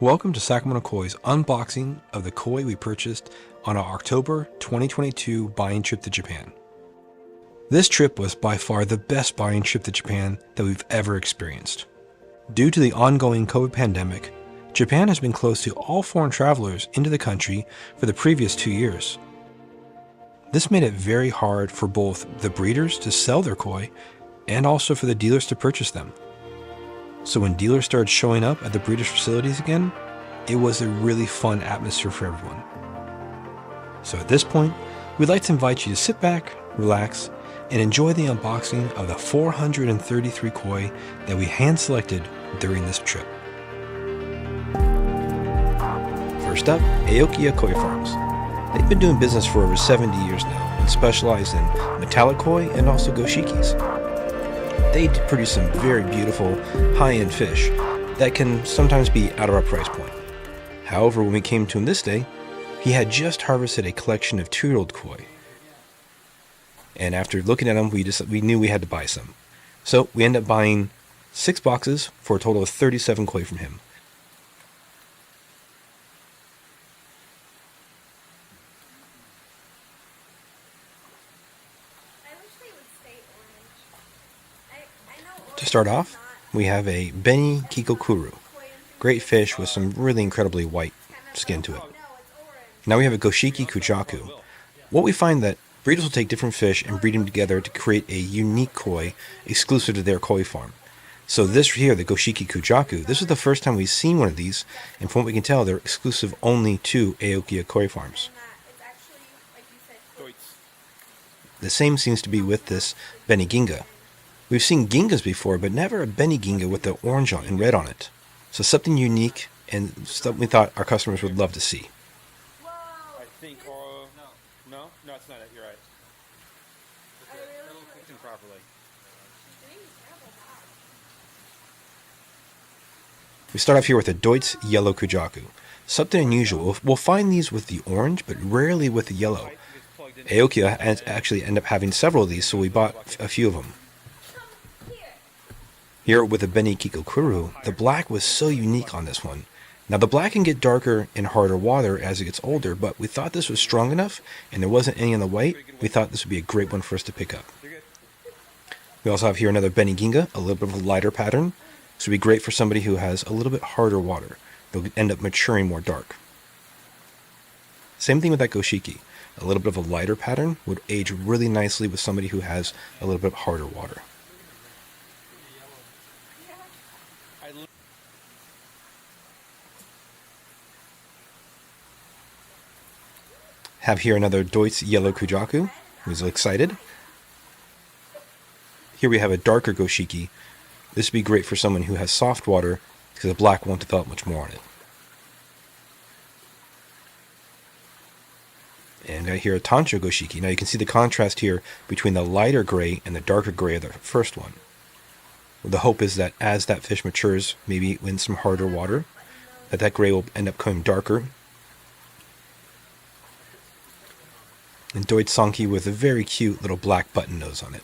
Welcome to Sacramento Koi's unboxing of the koi we purchased on our October 2022 buying trip to Japan. This trip was by far the best buying trip to Japan that we've ever experienced. Due to the ongoing COVID pandemic, Japan has been closed to all foreign travelers into the country for the previous 2 years. This made it very hard for both the breeders to sell their koi and also for the dealers to purchase them. So when dealers started showing up at the breeders' facilities again, it was a really fun atmosphere for everyone. So at this point, we'd like to invite you to sit back, relax, and enjoy the unboxing of the 433 koi that we hand-selected during this trip. First up, Aokiya Koi Farms. They've been doing business for over 70 years now and specialize in metallic koi and also goshikis. They produce some very beautiful, high-end fish that can sometimes be out of our price point. However, when we came to him this day, he had just harvested a collection of 2-year-old koi. And after looking at them, we knew we had to buy some. So we ended up buying 6 boxes for a total of 37 koi from him. To start off, we have a Beni Kikokuru, great fish with some really incredibly white skin to it. Now we have a Goshiki Kujaku. What we find that breeders will take different fish and breed them together to create a unique koi exclusive to their koi farm. So this here, the Goshiki Kujaku, this is the first time we've seen one of these, and from what we can tell, they're exclusive only to Aokiya Koi Farms. The same seems to be with this Beni Ginga. We've seen gingas before, but never a Beni Ginga with the orange and red on it. So something unique and something we thought our customers would love to see. I think, no, it's not it. You're right. It'll cook them properly. We start off here with a Deutz Yellow Kujaku. Something unusual. We'll find these with the orange, but rarely with the yellow. Aokiya actually end up having several of these, so we bought a few of them. Here with the Beni Kikokuru, the black was so unique on this one. Now the black can get darker in harder water as it gets older, but we thought this was strong enough and there wasn't any on the white. We thought this would be a great one for us to pick up. We also have here another Beni Ginga, a little bit of a lighter pattern. This would be great for somebody who has a little bit harder water. They'll end up maturing more dark. Same thing with that Goshiki. A little bit of a lighter pattern would age really nicely with somebody who has a little bit harder water. Have here another Deutz Yellow Kujaku, who's excited. Here we have a darker Goshiki. This would be great for someone who has soft water because the black won't develop much more on it. And I hear a Tancho Goshiki. Now you can see the contrast here between the lighter gray and the darker gray of the first one. The hope is that as that fish matures, maybe in some harder water, that gray will end up coming darker. And Deutz Sanki with a very cute little black button nose on it.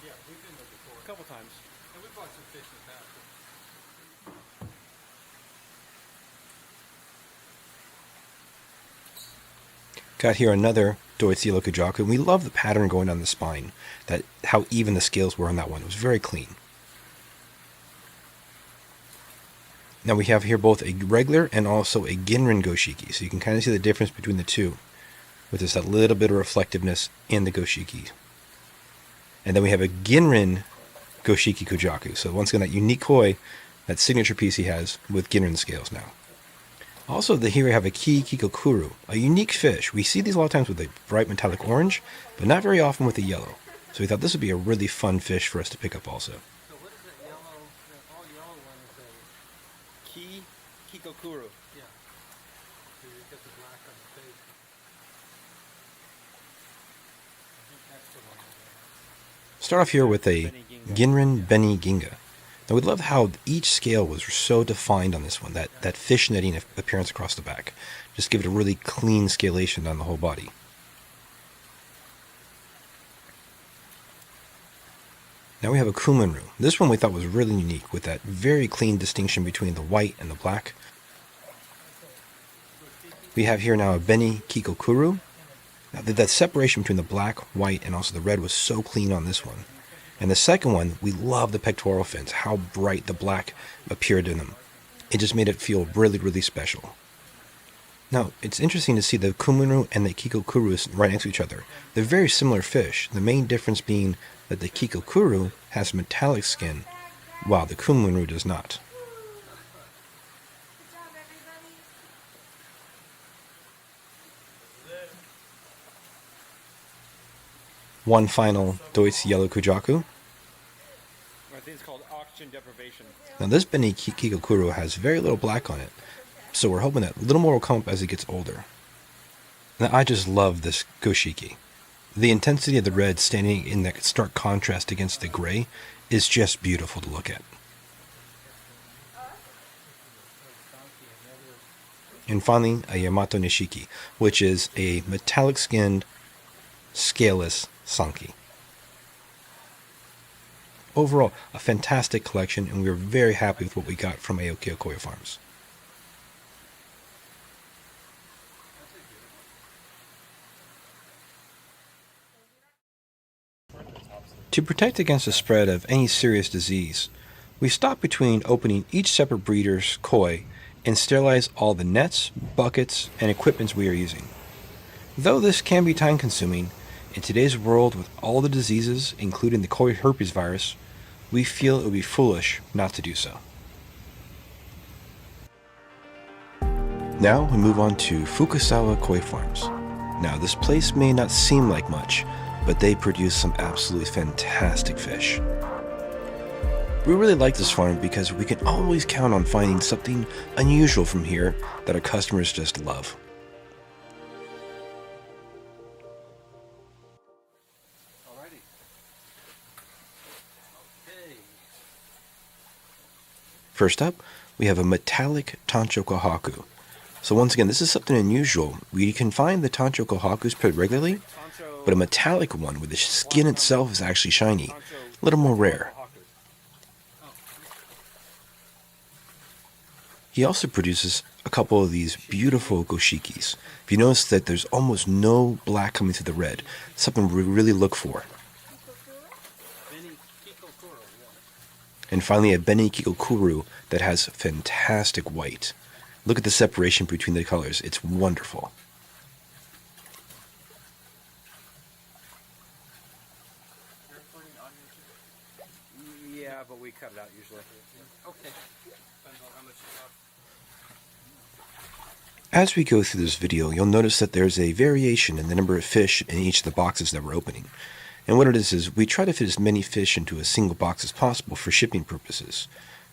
Yeah, we've been there before. A couple times. And we bought some fish in the past. Got here another Deutz Yellow Kujaku, and we love the pattern going down the spine, how even the scales were on that one. It was very clean. Now we have here both a regular and also a Ginrin Goshiki, so you can kind of see the difference between the two, with just that little bit of reflectiveness in the Goshiki. And then we have a Ginrin Goshiki Kujaku, so once again that unique koi, that signature piece he has with Ginrin scales now. Also, here we have a Ki Kikokuru, a unique fish. We see these a lot of times with a bright metallic orange, but not very often with a yellow. So we thought this would be a really fun fish for us to pick up also. So what is that yellow, that all yellow one is a... Kikokuru. Yeah. So you get the black on the face. I think that's the one. Start off here with a Ginrin Beni Ginga. Now we love how each scale was so defined on this one, that fish netting appearance across the back. Just give it a really clean scalation down the whole body. Now we have a Kumonru. This one we thought was really unique with that very clean distinction between the white and the black. We have here now a Beni Kikokuru. Now that separation between the black, white, and also the red was so clean on this one. And the second one, we love the pectoral fins, how bright the black appeared in them. It just made it feel really, really special. Now, it's interesting to see the Kumonru and the Kikokuru right next to each other. They're very similar fish, the main difference being that the Kikokuru has metallic skin, while the Kumonru does not. One final Deutz yellow kujaku. I think it's called oxygen deprivation. Now this Beni Kikokuru has very little black on it, so we're hoping that a little more will come up as it gets older. Now I just love this goshiki. The intensity of the red standing in that stark contrast against the gray is just beautiful to look at. And finally, a Yamato Nishiki, which is a metallic-skinned, scaleless Sanki. Overall, a fantastic collection, and we are very happy with what we got from Aoki Okoye Farms. To protect against the spread of any serious disease, we stopped between opening each separate breeder's koi and sterilize all the nets, buckets, and equipment we are using. Though this can be time-consuming, in today's world with all the diseases, including the koi herpes virus, we feel it would be foolish not to do so. Now we move on to Fukusawa Koi Farms. Now this place may not seem like much, but they produce some absolutely fantastic fish. We really like this farm because we can always count on finding something unusual from here that our customers just love. First up, we have a metallic Tancho Kohaku. So once again, this is something unusual. We can find the Tancho Kohakus pretty regularly, but a metallic one where the skin itself is actually shiny, a little more rare. He also produces a couple of these beautiful goshikis. If you notice that there's almost no black coming through the red, something we really look for. And finally, a Beni Kikokuru that has fantastic white. Look at the separation between the colors. It's wonderful. Yeah, but we cut it out usually. Okay. As we go through this video, you'll notice that there's a variation in the number of fish in each of the boxes that we're opening. And what it is we try to fit as many fish into a single box as possible for shipping purposes.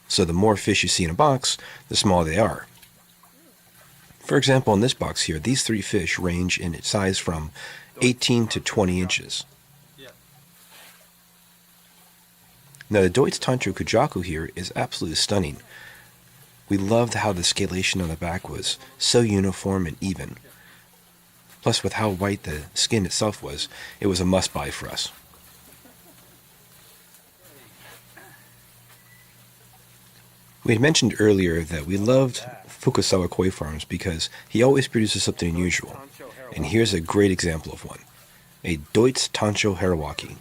So the more fish you see in a box, the smaller they are. For example, in this box here, these 3 fish range in size from 18 to 20 inches. Now the Deutz Tancho Kujaku here is absolutely stunning. We loved how the scalation on the back was so uniform and even. Plus, with how white the skin itself was, it was a must-buy for us. We had mentioned earlier that we loved Fukusawa Koi Farms because he always produces something unusual. And here's a great example of one. A Deutz Tancho Harawaki.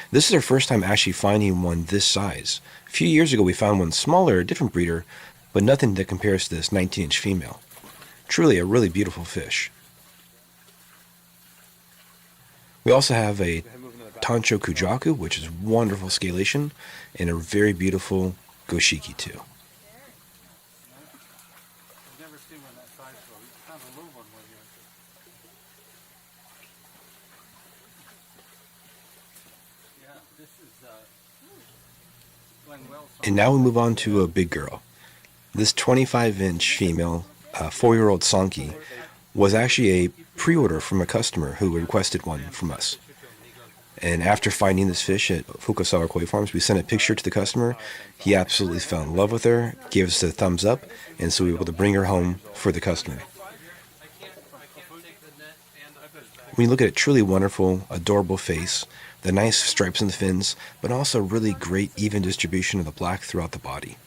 This is our first time actually finding one this size. A few years ago we found one smaller, a different breeder, but nothing that compares to this 19-inch female. Truly a really beautiful fish. We also have a Tancho Kujaku, which is wonderful scalation, and a very beautiful goshiki too. I've never seen one that size before. We found a little one here. Yeah, this is Glenn Wells. And now we move on to a big girl. This 25-inch female, 4-year-old Sanki, was actually a pre-order from a customer who requested one from us. And after finding this fish at Fukusawa Koi Farms, we sent a picture to the customer. He absolutely fell in love with her, gave us a thumbs up, and so we were able to bring her home for the customer. When you look at a truly wonderful, adorable face, the nice stripes in the fins, but also really great even distribution of the black throughout the body.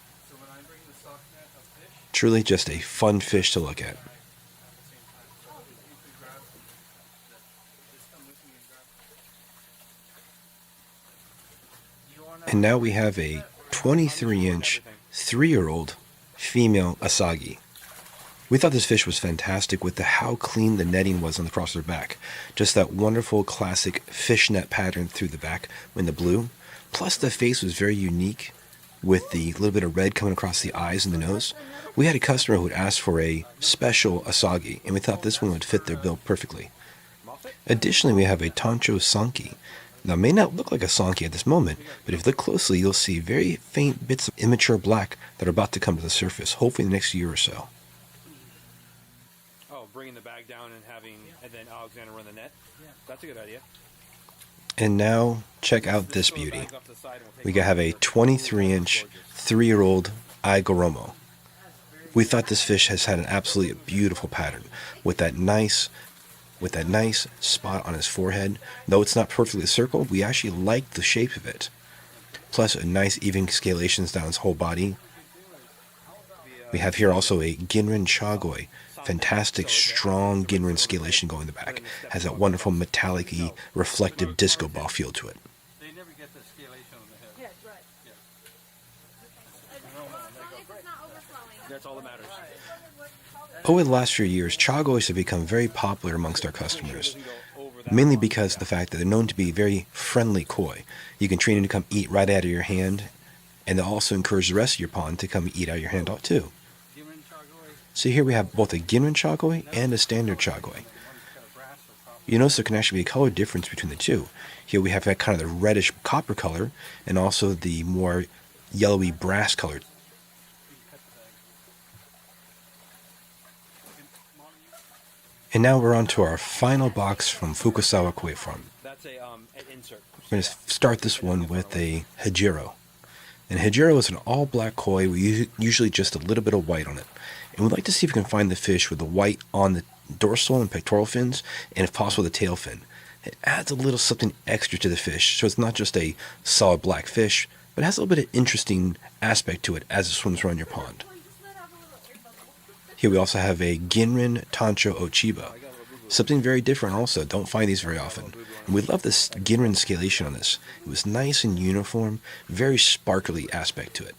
Truly just a fun fish to look at. And now we have a 23-inch, 3-year-old female asagi. We thought this fish was fantastic with how clean the netting was on the cross of their back. Just that wonderful classic fishnet pattern through the back in the blue. Plus the face was very unique with the little bit of red coming across the eyes and the nose. We had a customer who had asked for a special asagi, and we thought this one would fit their bill perfectly. Additionally, we have a Tancho Sanki. Now, it may not look like a Sanki at this moment, but if you look closely, you'll see very faint bits of immature black that are about to come to the surface, hopefully in the next year or so. Oh, bringing the bag down and then Alexander run the net? Yeah. That's a good idea. And now, check out this beauty. We have a 23-inch, 3-year-old Aigoromo. We thought this fish has had an absolutely beautiful pattern with that nice spot on his forehead. Though it's not perfectly circled, we actually like the shape of it. Plus a nice even scalations down his whole body. We have here also a Ginrin Chagoi. Fantastic, strong Ginrin scalation going in the back. Has that wonderful metallic-y, reflective disco ball feel to it. They never get the scalation on the head. Yes, right. That's all that matters. Over the last few years, Chagois have become very popular amongst our customers, mainly because of the fact that they're known to be very friendly koi. You can train them to come eat right out of your hand, and they'll also encourage the rest of your pond to come eat out of your hand too. So here we have both a Ginrin Chagoi and a standard Chagoi. You notice there can actually be a color difference between the two. Here we have that kind of the reddish copper color, and also the more yellowy brass color. And now we're on to our final box from Fukusawa Koi Farm. That's an insert. We're going to start this one with a Hejiro. And Hejiro is an all-black koi with usually just a little bit of white on it. And we'd like to see if we can find the fish with the white on the dorsal and pectoral fins, and if possible the tail fin. It adds a little something extra to the fish, so it's not just a solid black fish, but it has a little bit of interesting aspect to it as it swims around your pond. Here we also have a Ginrin Tancho Ochiba. Something very different also. Don't find these very often. And we love this Ginrin scalation on this. It was nice and uniform, very sparkly aspect to it.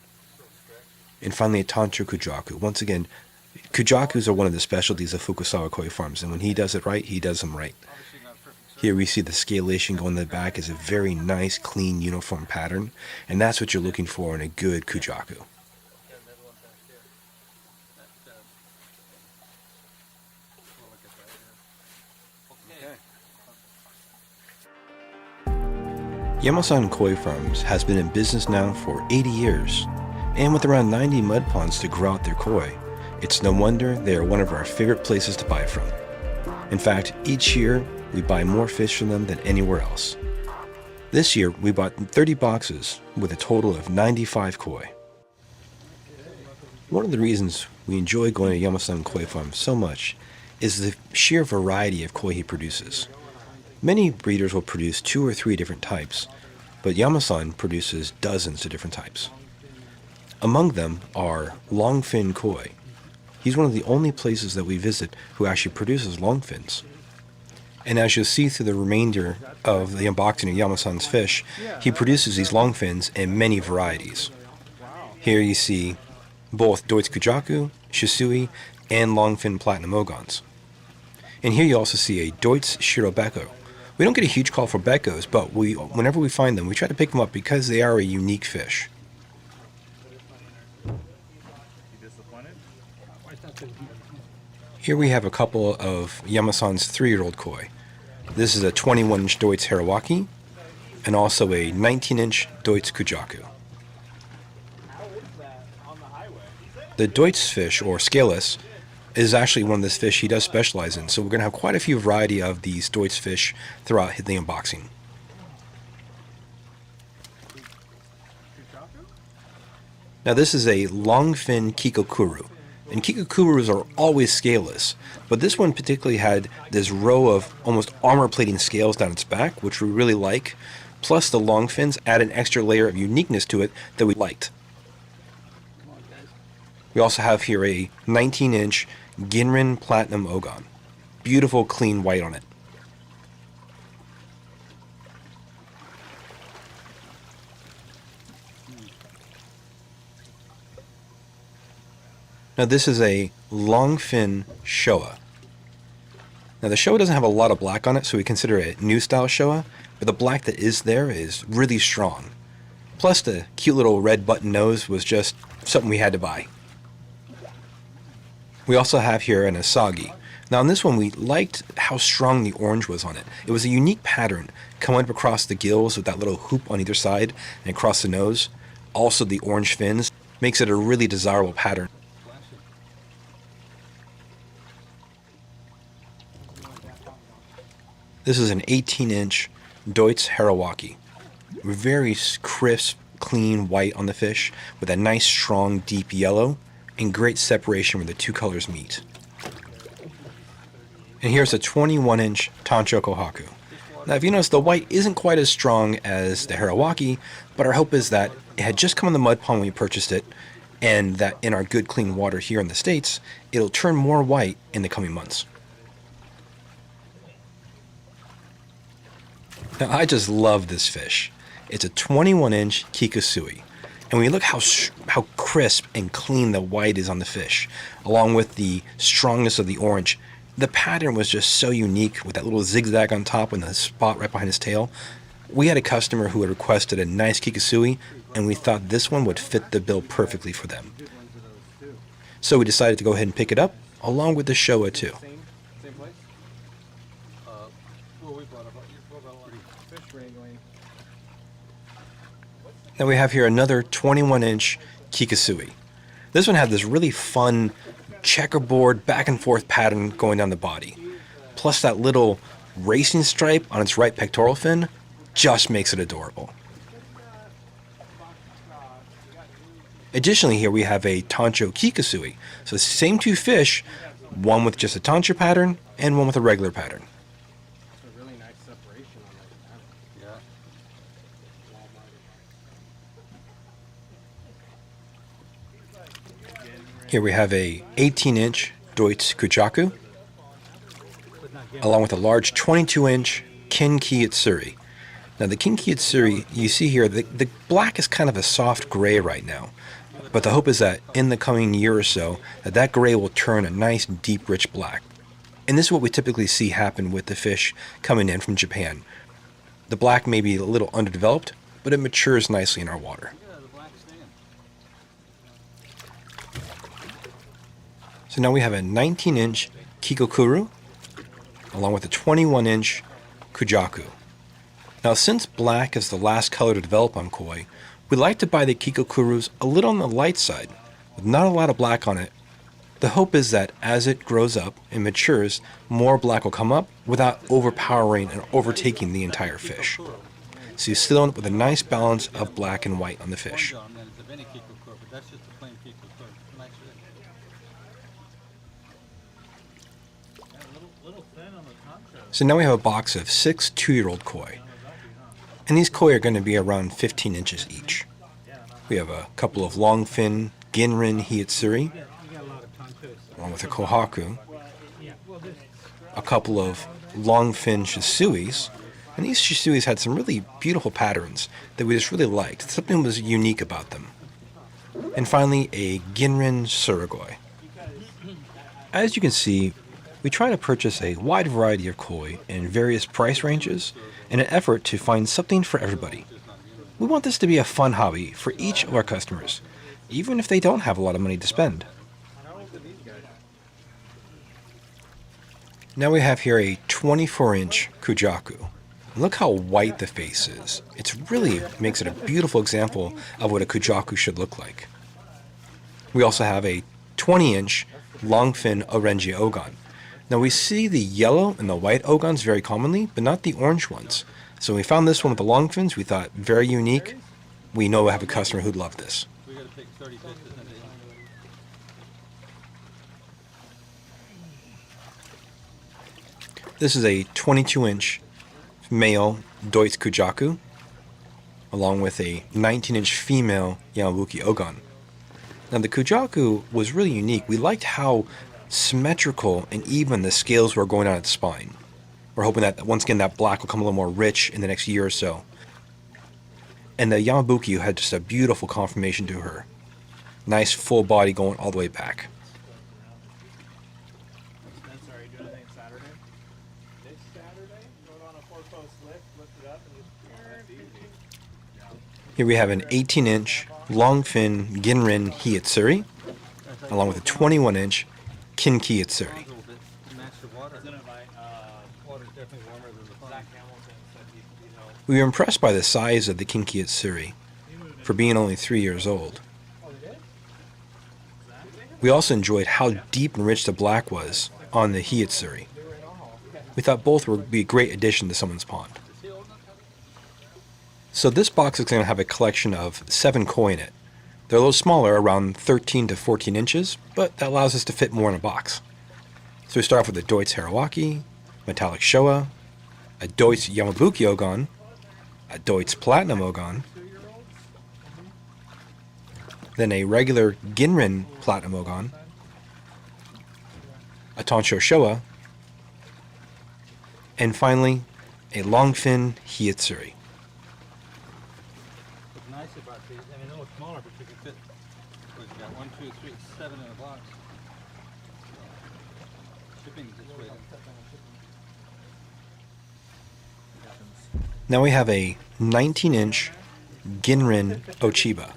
And finally a Tancho Kujaku. Once again, Kujakus are one of the specialties of Fukusawa Koi Farms, and when he does it right, he does them right. Here we see the scalation going in the back is a very nice, clean, uniform pattern, and that's what you're looking for in a good Kujaku. Yamasan Koi Farms has been in business now for 80 years, and with around 90 mud ponds to grow out their koi, it's no wonder they are one of our favorite places to buy from. In fact, each year we buy more fish from them than anywhere else. This year we bought 30 boxes with a total of 95 koi. One of the reasons we enjoy going to Yamasan Koi Farm so much is the sheer variety of koi he produces. Many breeders will produce 2 or 3 different types, but Yamasan produces dozens of different types. Among them are longfin koi. He's one of the only places that we visit who actually produces longfins. And as you'll see through the remainder of the unboxing of Yamasan's fish, he produces these longfins in many varieties. Here you see both Deutz Kujaku, Shisui, and longfin platinum ogons. And here you also see a Deutz Shirobeko. We don't get a huge call for Bekos, but whenever we find them, we try to pick them up because they are a unique fish. Here we have a couple of Yamasan's 3-year-old koi. This is a 21-inch Deutz Harawaki, and also a 19-inch Deutz Kujaku. The Deutz fish, or scaleless, is actually one of this fish he does specialize in, so we're going to have quite a few variety of these Deutz fish throughout the unboxing. Now this is a longfin Kikokuru, and Kikokurus are always scaleless, but this one particularly had this row of almost armor plating scales down its back, which we really like. Plus, the long fins add an extra layer of uniqueness to it that we liked. We also have here a 19-inch Ginrin Platinum Ogon. Beautiful clean white on it. Now this is a long fin Showa. Now the Showa doesn't have a lot of black on it, so we consider it a new style Showa, but the black that is there is really strong. Plus the cute little red button nose was just something we had to buy. We also have here an Asagi. Now on this one we liked how strong the orange was on it. It was a unique pattern coming up across the gills with that little hoop on either side and across the nose. Also the orange fins makes it a really desirable pattern. This is an 18-inch Deutz Harawaki. Very crisp, clean white on the fish with a nice, strong, deep yellow and great separation where the two colors meet. And here's a 21-inch Tancho Kohaku. Now, if you notice, the white isn't quite as strong as the Harawaki, but our hope is that it had just come in the mud pond when we purchased it, and that in our good, clean water here in the States, it'll turn more white in the coming months. Now, I just love this fish. It's a 21-inch Kikusui. And when you look how crisp and clean the white is on the fish, along with the strongness of the orange, the pattern was just so unique with that little zigzag on top and the spot right behind his tail. We had a customer who had requested a nice Kikusui, and we thought this one would fit the bill perfectly for them. So we decided to go ahead and pick it up, along with the Showa too. Same place? Well, we bought a fish wrangling. Now we have here another 21-inch Kikusui. This one had this really fun checkerboard back and forth pattern going down the body. Plus that little racing stripe on its right pectoral fin just makes it adorable. Additionally, here we have a Tancho Kikusui. So the same two fish, one with just a Tancho pattern and one with a regular pattern. That's a really nice separation on that pattern. Yeah. Here we have a 18-inch Deutz Kujaku, along with a large 22-inch Kinki Itsuri. Now the Kinki Itsuri, you see here, the black is kind of a soft gray right now. But the hope is that in the coming year or so, that gray will turn a nice, deep, rich black. And this is what we typically see happen with the fish coming in from Japan. The black may be a little underdeveloped, but it matures nicely in our water. So now we have a 19-inch Kikokuru, along with a 21-inch Kujaku. Now since black is the last color to develop on koi, we like to buy the Kikokurus a little on the light side, with not a lot of black on it. The hope is that as it grows up and matures, more black will come up without overpowering and overtaking the entire fish. So you still end up with a nice balance of black and white on the fish. So now we have a box of 6 2-year-old koi. And these koi are going to be around 15 inches each. We have a couple of long-fin Ginrin Hiitsuri, along with a Kohaku, a couple of long-fin Shisuis, and these Shisuis had some really beautiful patterns that we just really liked. Something was unique about them. And finally, a Ginrin Surigoi. As you can see, we try to purchase a wide variety of koi in various price ranges in an effort to find something for everybody. We want this to be a fun hobby for each of our customers, even if they don't have a lot of money to spend. Now we have here a 24-inch Kujaku. Look how white the face is. It really makes it a beautiful example of what a Kujaku should look like. We also have a 20-inch longfin Orange Ogon. Now we see the yellow and the white ogons very commonly, but not the orange ones. So when we found this one with the long fins, we thought very unique. We know we have a customer who'd love this. This is a 22-inch male Deutz Kujaku, along with a 19-inch female Yamabuki Ogon. Now the Kujaku was really unique. We liked how symmetrical and even the scales were going on its spine. We're hoping that once again that black will come a little more rich in the next year or so. And the Yamabuki had just a beautiful conformation to her. Nice full body going all the way back. Spencer, are you doing anything Saturday? This Saturday? Going on a 4-post lift it up and just... Here we have an 18-inch long fin Ginrin Hiyatsuri, along with a 21-inch Kinki Yatsuri. We were impressed by the size of the Kinki Yatsuri for being only 3 years old. We also enjoyed how deep and rich the black was on the Hiyatsuri. We thought both would be a great addition to someone's pond. So this box is going to have a collection of 7 koi in it. They're a little smaller, around 13 to 14 inches, but that allows us to fit more in a box. So we start off with a Deutz Harawaki, metallic Showa, a Deutz Yamabuki Ogon, a Deutz Platinum Ogon, then a regular Ginrin Platinum Ogon, a Tonsho Showa, and finally a longfin Hiyatsuri. What's nice about these, I mean, they're a little smaller, but you can fit, what, you got 1, 2, 3, 7 in a box. Shipping this way. Now we have a 19-inch Ginrin Ochiba.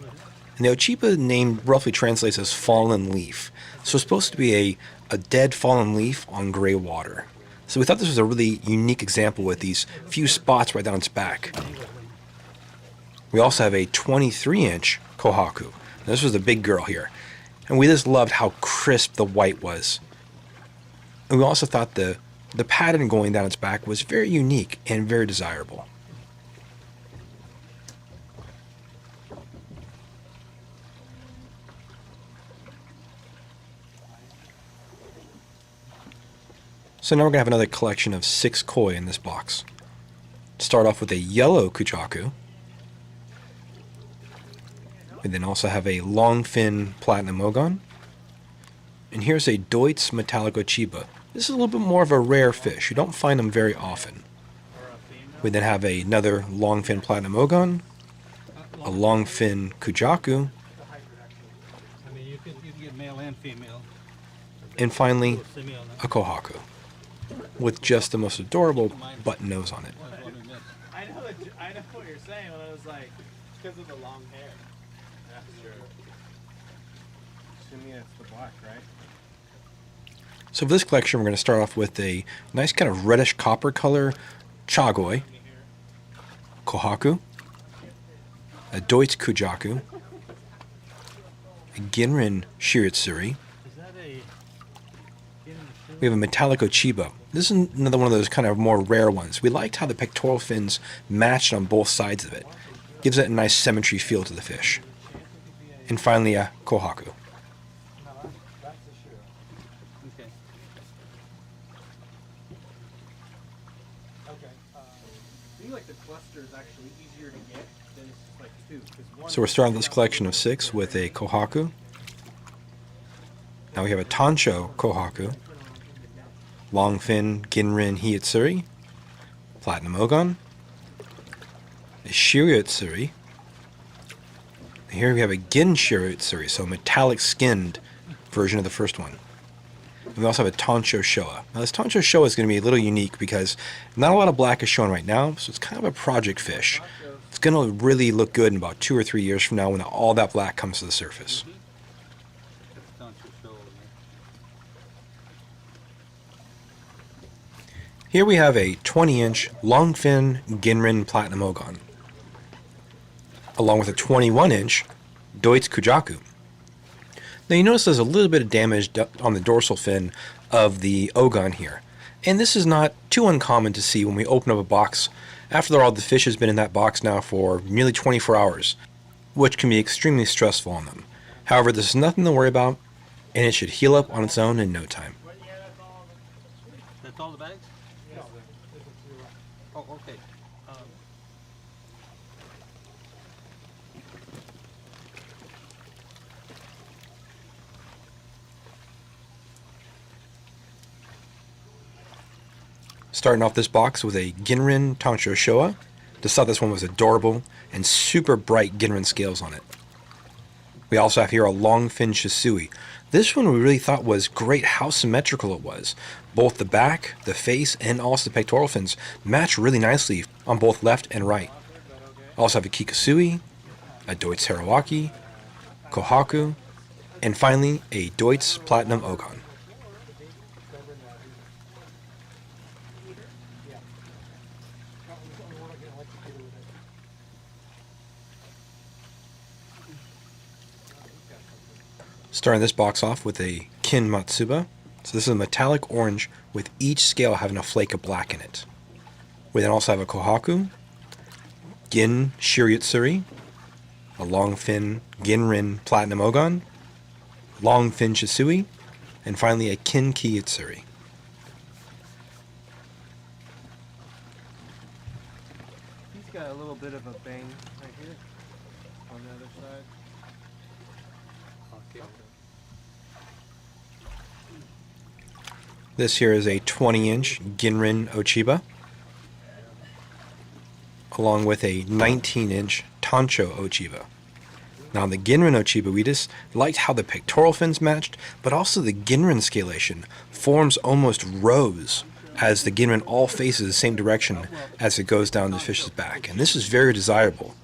And the Ochiba name roughly translates as fallen leaf. So it's supposed to be a dead fallen leaf on gray water. So we thought this was a really unique example with these few spots right down its back. We also have a 23-inch Kohaku. Now this was the big girl here. And we just loved how crisp the white was. And we also thought the pattern going down its back was very unique and very desirable. So now we're going to have another collection of 6 koi in this box. Start off with a yellow Kujaku. We then also have a long fin Platinum Ogon. And here's a Deutz Metallic Ochiba. This is a little bit more of a rare fish. You don't find them very often. We then have another long fin Platinum Ogon, a long fin Kujaku, I mean, you can get male and female. and finally a Kohaku, with just the most adorable button nose on it. I know what you're saying, when I was like, it's because of the long hair. That's true. Assuming it's the black, right? So for this collection, we're going to start off with a nice kind of reddish copper color Chagoi, Kohaku, a Deutz Kujaku, a Ginrin Shiratsuri. We have a metallic Ochiba. This is another one of those kind of more rare ones. We liked how the pectoral fins matched on both sides of it. Gives it a nice symmetry feel to the fish. And finally a Kohaku. So we're starting this collection of 6 with a Kohaku. Now we have a Tonsho Kohaku, longfin Ginrin Hiyatsuri, Platinum Ogon, a Shiratsuri. Here we have a Gin Shiratsuri, so metallic skinned version of the first one. And we also have a Tonsho Showa. Now this Tonsho Showa is going to be a little unique because not a lot of black is shown right now, so it's kind of a project fish. It's going to really look good in about 2 or 3 years from now when all that black comes to the surface. Here we have a 20-inch longfin Ginrin Platinum Ogon, along with a 21-inch Deutz Kujaku. Now you notice there's a little bit of damage on the dorsal fin of the Ogon here. And this is not too uncommon to see when we open up a box. After all, the fish has been in that box now for nearly 24 hours, which can be extremely stressful on them. However, this is nothing to worry about, and it should heal up on its own in no time. That's all the bags? Oh, okay. Starting off this box with a Ginrin Tancho Showa. Just thought this one was adorable and super bright Ginrin scales on it. We also have here a Longfin Shisui. This one we really thought was great how symmetrical it was. Both the back, the face, and also the pectoral fins match really nicely on both left and right. Also have a Kikasui, a Deutz Harawaki, Kohaku, and finally a Deutz Platinum Ogon. Starting this box off with a Kin Matsuba. So this is a metallic orange with each scale having a flake of black in it. We then also have a Kohaku, Gin Shiryutsuri, a Longfin Ginrin Platinum Ogon, Longfin Shisui, and finally a Kin Kiyutsuri. He's got a little bit of a bang right here on the other side. Okay. This here is a 20-inch Ginrin Ochiba, along with a 19-inch Tancho Ochiba. Now on the Ginrin Ochiba, we just liked how the pectoral fins matched, but also the Ginrin scalation forms almost rows as the Ginrin all faces the same direction as it goes down the fish's back. And this is very desirable.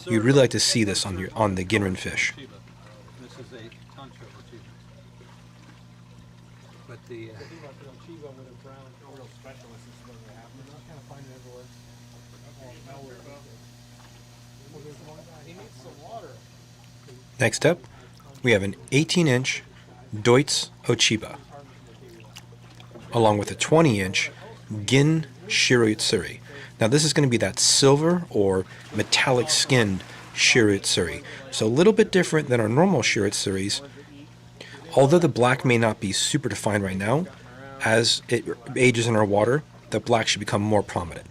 You'd really like to see this on the Ginrin fish. This is a Tancho Ochiba. But the Ochiba with a brown real specialist is what we have. We're not going to find it everywhere. He needs some water. Next up, we have an 18-inch Deutz Ochiba, along with a 20-inch Gin Shiryutsuri. Now this is going to be that silver or metallic skinned Shiryutsuri. So a little bit different than our normal Shiryutsuris. Although the black may not be super defined right now, as it ages in our water, the black should become more prominent.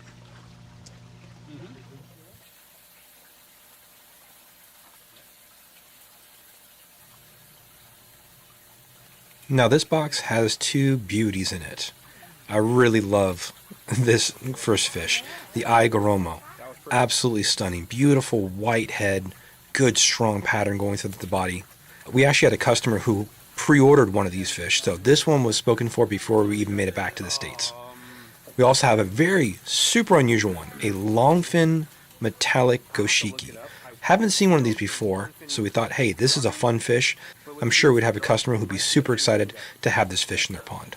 Now this box has two beauties in it. I really love this first fish, the Aigoromo. Absolutely stunning. Beautiful white head, good strong pattern going through the body. We actually had a customer who pre-ordered one of these fish, so this one was spoken for before we even made it back to the States. We also have a very super unusual one, a longfin metallic goshiki. Haven't seen one of these before, so we thought, hey, this is a fun fish. I'm sure we'd have a customer who'd be super excited to have this fish in their pond.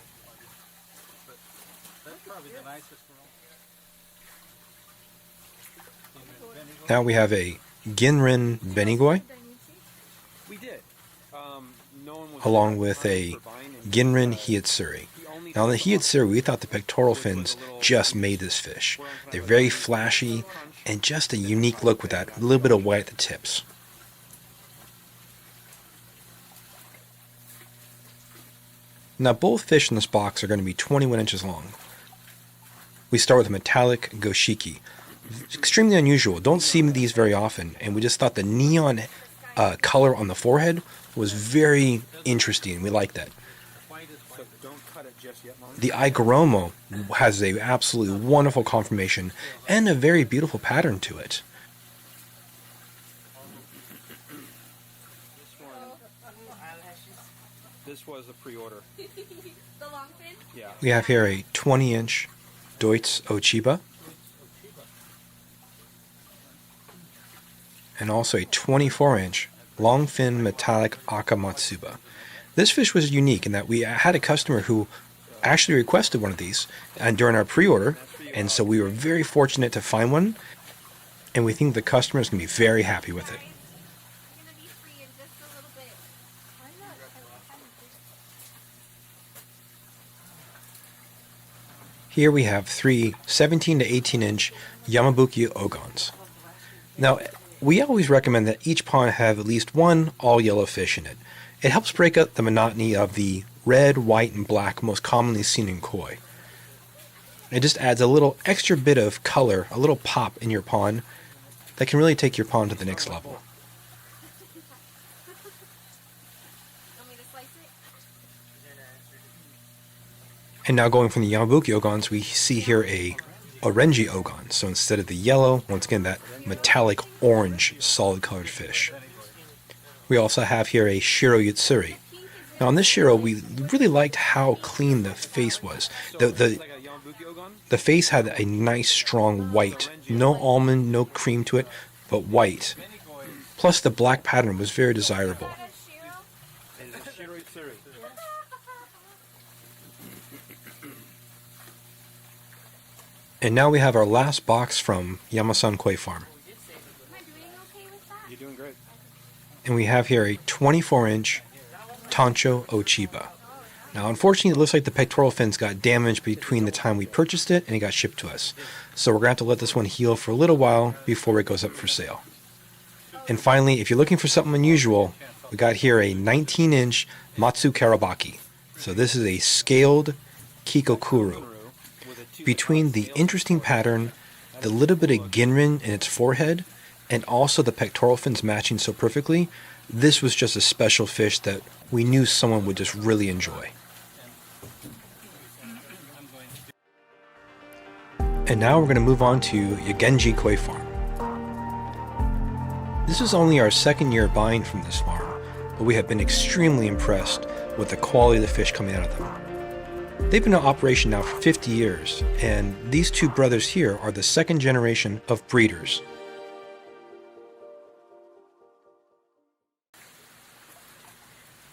Now we have a Ginrin Benigoi, along with a Ginrin Hiyatsuri. Now on the Hiyatsuri, we thought the pectoral fins just made this fish. They're very flashy and just a unique look with that little bit of white at the tips. Now both fish in this box are going to be 21 inches long. We start with a metallic goshiki. Extremely unusual. Don't see these very often, and we just thought the neon color on the forehead was very interesting. We like that. The Aigoromo has a absolutely wonderful conformation and a very beautiful pattern to it. This was a pre-order. The long fin? Yeah. We have here a 20-inch Deutz Ochiba, and also a 24-inch longfin metallic Akamatsuba. This fish was unique in that we had a customer who actually requested one of these during our pre-order, and so we were very fortunate to find one, and we think the customer is going to be very happy with it. Here we have three 17 to 18-inch Yamabuki Ogons. Now, we always recommend that each pond have at least one all-yellow fish in it. It helps break up the monotony of the red, white, and black most commonly seen in koi. It just adds a little extra bit of color, a little pop in your pond that can really take your pond to the next level. And now going from the Yamabuki ogons, we see here a orange ogon. So instead of the yellow, once again, that metallic orange solid colored fish. We also have here a Shiro Yutsuri. Now on this Shiro, we really liked how clean the face was. The face had a nice strong white. No almond, no cream to it, but white. Plus the black pattern was very desirable. And now we have our last box from Yamasan Koi Farm. Am I doing okay with that? You're doing great. And we have here a 24-inch Tancho Ochiba. Now, unfortunately, it looks like the pectoral fins got damaged between the time we purchased it and it got shipped to us. So we're going to have to let this one heal for a little while before it goes up for sale. And finally, if you're looking for something unusual, we got here a 19-inch Matsu Karabaki. So this is a scaled Kikokuru. Between the interesting pattern, the little bit of ginrin in its forehead, and also the pectoral fins matching so perfectly, this was just a special fish that we knew someone would just really enjoy. And now we're going to move on to Yagenji Koi Farm. This is only our second year buying from this farm, but we have been extremely impressed with the quality of the fish coming out of them. They've been in operation now for 50 years, and these two brothers here are the second generation of breeders.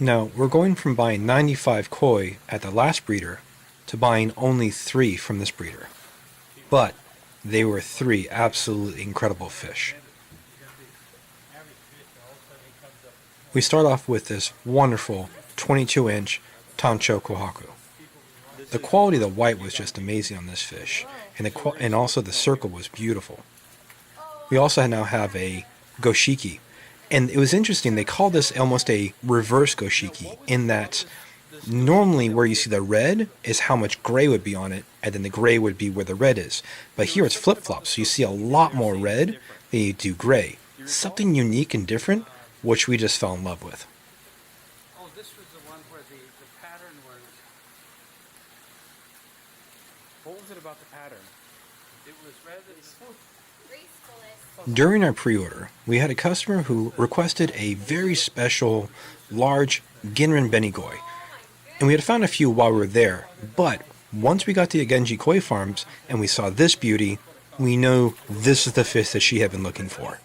Now, we're going from buying 95 koi at the last breeder to buying only 3 from this breeder. But they were 3 absolutely incredible fish. We start off with this wonderful 22-inch Tancho Kohaku. The quality of the white was just amazing on this fish, and also the circle was beautiful. We also now have a Goshiki, and it was interesting, they call this almost a reverse Goshiki, in that normally where you see the red is how much gray would be on it, and then the gray would be where the red is. But here it's flip-flops, so you see a lot more red than you do gray. Something unique and different, which we just fell in love with. Oh, this was the one where the pattern was... What was it about the pattern? It was rather... Gracefulest. During our pre-order, we had a customer who requested a very special, large Ginrin Benigoi, and we had found a few while we were there, but once we got to Yagenji Koi Farms and we saw this beauty, we knew this is the fish that she had been looking for.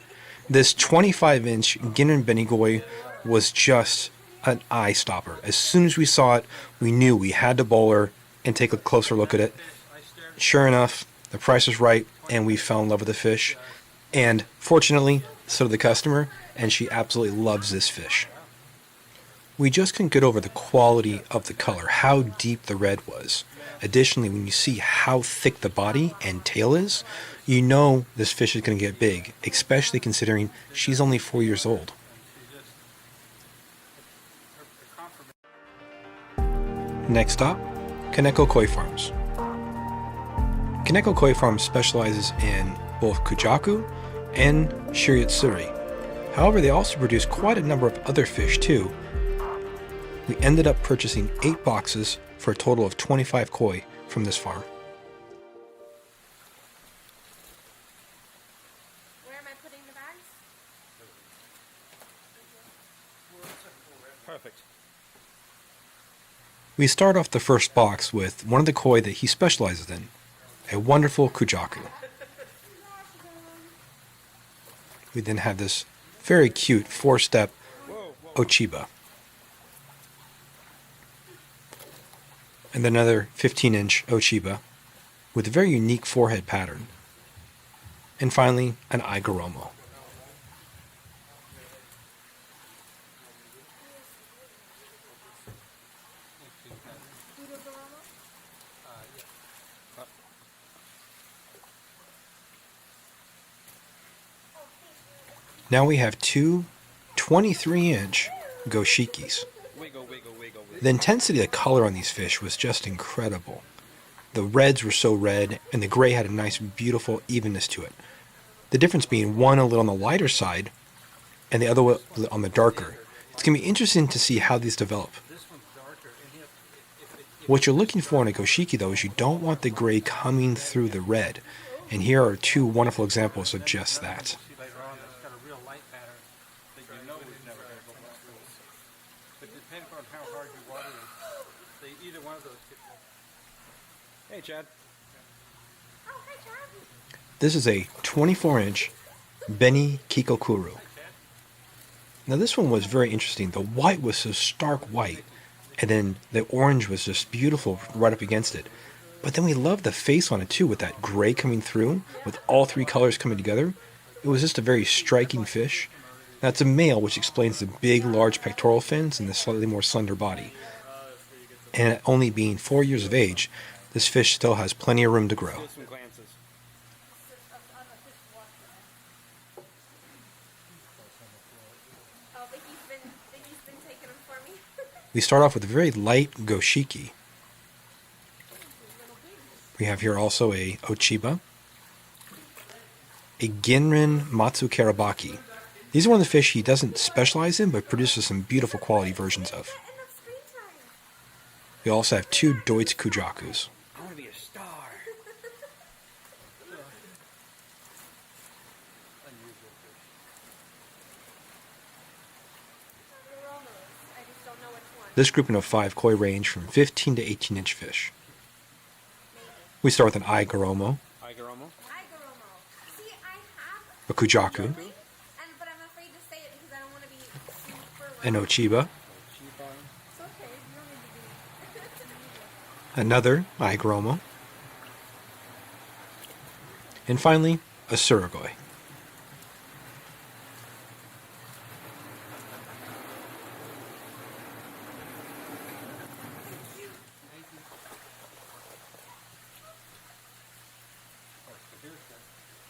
This 25-inch Ginrin Benigoi was just an eye stopper. As soon as we saw it, we knew we had to bowl her and take a closer look at it. Sure enough, the price was right, and we fell in love with the fish. And fortunately, so did the customer, and she absolutely loves this fish. We just couldn't get over the quality of the color, how deep the red was. Additionally, when you see how thick the body and tail is, you know this fish is going to get big, especially considering she's only 4 years old. Next stop, Kaneko Koi Farms. Kaneko Koi Farms specializes in both Kujaku and Shiritsuri. However, they also produce quite a number of other fish too. We ended up purchasing 8 boxes for a total of 25 koi from this farm. Where am I putting the bags? Perfect. We start off the first box with one of the koi that he specializes in, a wonderful Kujaku. We then have this very cute 4-step Ochiba. And then another 15-inch Ochiba with a very unique forehead pattern. And finally, an Aigoromo. Now we have 2 23-inch Goshikis. Wiggle, wiggle, wiggle, wiggle. The intensity of the color on these fish was just incredible. The reds were so red, and the gray had a nice, beautiful evenness to it. The difference being one a little on the lighter side, and the other one on the darker. It's going to be interesting to see how these develop. This one's darker, and if What you're looking for in a goshiki though is you don't want the gray coming through the red. And here are two wonderful examples of just that. See later on, it's got a real light pattern that you know is never going to go much through. But depending on how hard you water it, either one of those could go. Hey, Chad. Oh, hi, Chad. This is a 24-inch Beni Kikokuru. Now this one was very interesting. The white was so stark white, and then the orange was just beautiful right up against it. But then we loved the face on it too, with that gray coming through, with all three colors coming together. It was just a very striking fish. Now it's a male, which explains the big, large pectoral fins and the slightly more slender body. And at only being 4 years of age, this fish still has plenty of room to grow. Give some glances. Oh, Vicky's been taking them for me. We start off with a very light goshiki. We have here also a Ochiba, a Ginrin Matsukerabaki. These are one of the fish he doesn't specialize in, but produces some beautiful quality versions of. Enough screen time. We also have two Deutz Kujakus. I want to be a star. I just don't know which one. This grouping of 5 koi range from 15 to 18-inch fish. We start with an Aigoromo, Aigoromo. Aigoromo. See, I have, a Kujaku, but I'm afraid to say it because I don't want to be super an loud. Ochiba, It's okay. You don't need to be. another Aigoromo, and finally, a Surigoi.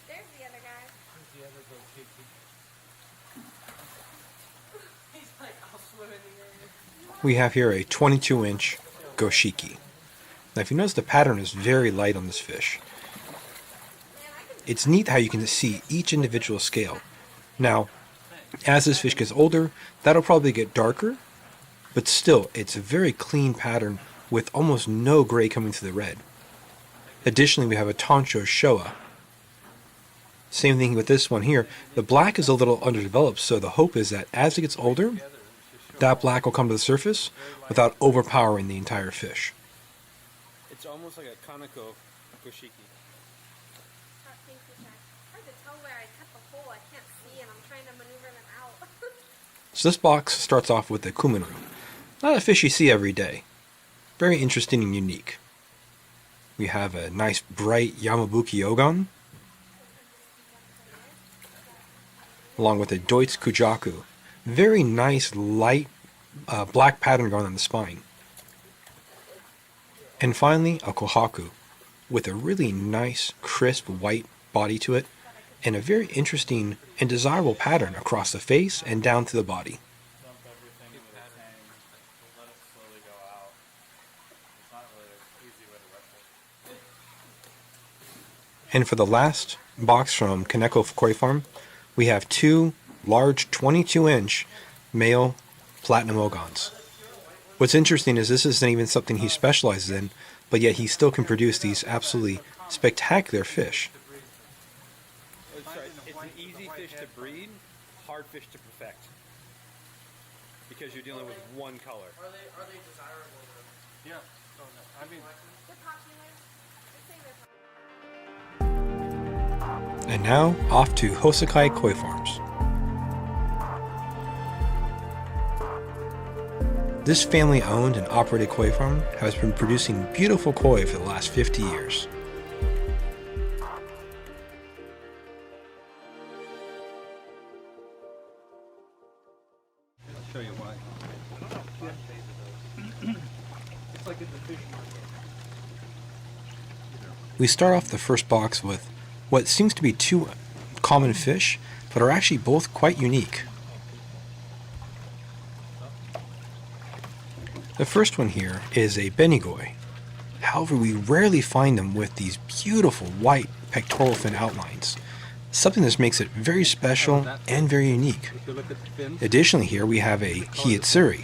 There's the other guy. The other go kiki. He's like, I'll swim in the area. We have here a 22-inch goshiki. Now if you notice, the pattern is very light on this fish. It's neat how you can see each individual scale. Now, as this fish gets older, that'll probably get darker, but still, it's a very clean pattern with almost no gray coming through the red. Additionally, we have a Tancho Showa. Same thing with this one here. The black is a little underdeveloped, so the hope is that as it gets older, that black will come to the surface without overpowering the entire fish. It's almost like a Kaneko goshiki. Thank you, Jack. Hard to tell where I cut the hole. I can't see, and I'm trying to maneuver them out. So this box starts off with the Kuminu. Not a fish you see every day. Very interesting and unique. We have a nice bright Yamabuki Yogon, along with a Deutz Kujaku. Very nice light black pattern going on the spine. And finally, a Kohaku, with a really nice, crisp white body to it, and a very interesting and desirable pattern across the face and down to the body. Dump everything into the tank, let it slowly go out. It's not really an easy way to wrestle. And for the last box from Kaneko Koi Farm, we have two large 22-inch male platinum ogons. What's interesting is this isn't even something he specializes in, but yet he still can produce these absolutely spectacular fish. It's an easy fish to breed, hard fish to perfect. Because you're dealing with one color. Are they desirable? Yeah. So, I mean, They're popular. They say they're popular. And now, off to Hosakai Koi Farms. This family-owned and operated koi farm has been producing beautiful koi for the last 50 years. I'll show you why. It's like at the fish market. We start off the first box with what seems to be two common fish, but are actually both quite unique. The first one here is a benigoi. However, we rarely find them with these beautiful white pectoral fin outlines, something that makes it very special and very unique. If you look at the fins, Additionally, here we have a hietsuri,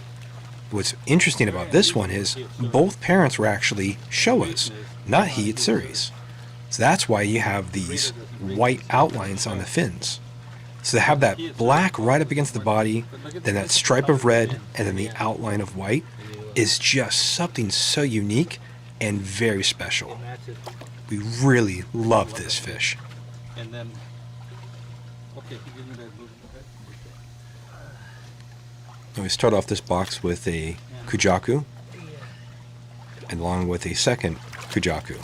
what's interesting about this one is both parents were actually Showas, not Hiitsuris. So that's why you have these white outlines on the fins. So to have that black right up against the body, then that stripe of red, and then the outline of white is just something so unique and very special. We really love this fish. And then, okay, give me that blue. And we start off this box with a Kujaku, and along with a second Kujaku.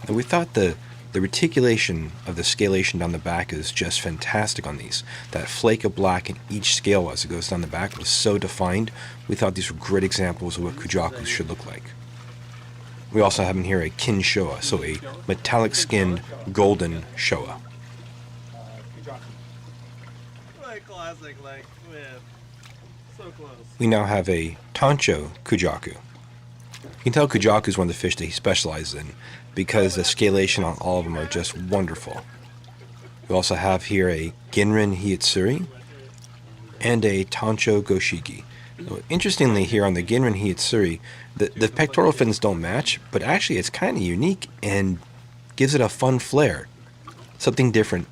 And we thought the reticulation of the scalation down the back is just fantastic on these. That flake of black in each scale as it goes down the back was so defined. We thought these were great examples of what Kujakus should look like. We also have in here a kin showa, so a metallic skinned golden showa. Classic, like, man, so close. We now have a Tancho Kujaku. You can tell Kujaku is one of the fish that he specializes in because the scalation on all of them are just wonderful. We also have here a Ginrin Hiitsuri and a Tancho Goshiki. So interestingly, here on the Ginrin Hiitsuri, the pectoral fins don't match, but actually it's kind of unique and gives it a fun flair. Something different.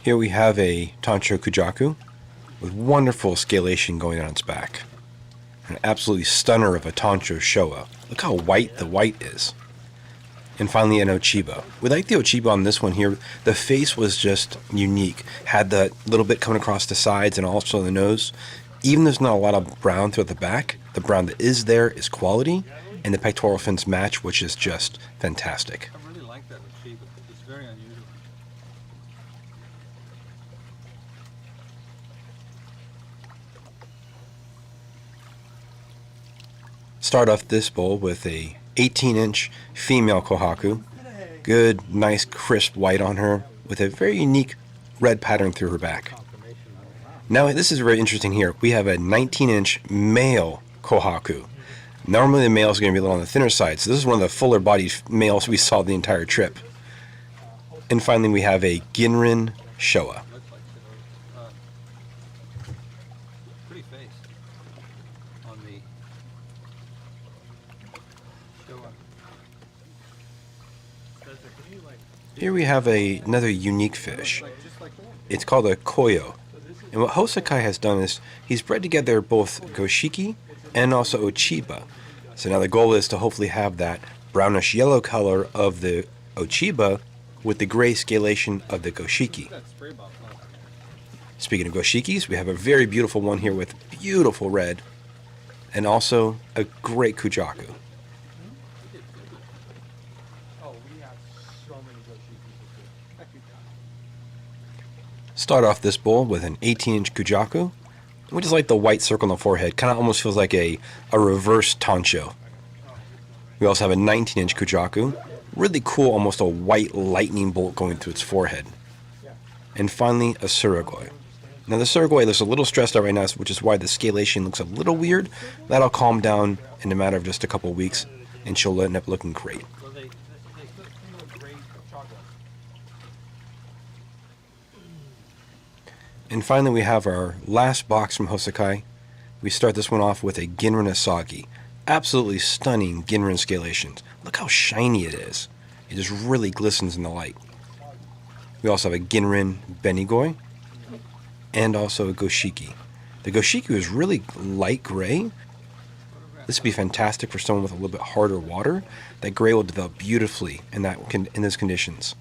Here we have a Tancho Kujaku with wonderful scalation going on its back. An absolutely stunner of a Tancho Showa. Look how white the white is. And finally an Ochiba. We like the Ochiba on this one here. The face was just unique. Had the little bit coming across the sides and also the nose. Even though there's not a lot of brown throughout the back, the brown that is there is quality, and the pectoral fins match, which is just fantastic. I really like that Ochiba. It's very unusual. Start off this bowl with a 18-inch female kohaku. Good, nice, crisp white on her with a very unique red pattern through her back. Now this is very interesting here. We have a 19-inch male kohaku. Normally the males are going to be a little on the thinner side, so this is one of the fuller bodied males we saw the entire trip. And finally we have a Ginrin Showa. Pretty face on the Showa. Here we have another unique fish. It's called a koyo. And what Hosakai has done is he's bred together both goshiki and also ochiba. So now the goal is to hopefully have that brownish yellow color of the ochiba with the gray scalation of the goshiki. Speaking of goshikis, we have a very beautiful one here with beautiful red and also a great kujaku. Start off this bowl with an 18-inch kujaku, which is like the white circle on the forehead. Kind of almost feels like a reverse tancho. We also have a 19-inch kujaku. Really cool, almost a white lightning bolt going through its forehead. And finally, a surugoi. Now the surugoi looks a little stressed out right now, which is why the scalation looks a little weird. That'll calm down in a matter of just a couple of weeks, and she'll end up looking great. And finally we have our last box from Hosakai. We start this one off with a Ginrin Asagi. Absolutely stunning Ginrin scalations. Look how shiny it is. It just really glistens in the light. We also have a Ginrin Benigoi and also a Goshiki. The Goshiki is really light gray. This would be fantastic for someone with a little bit harder water. That gray will develop beautifully in those conditions.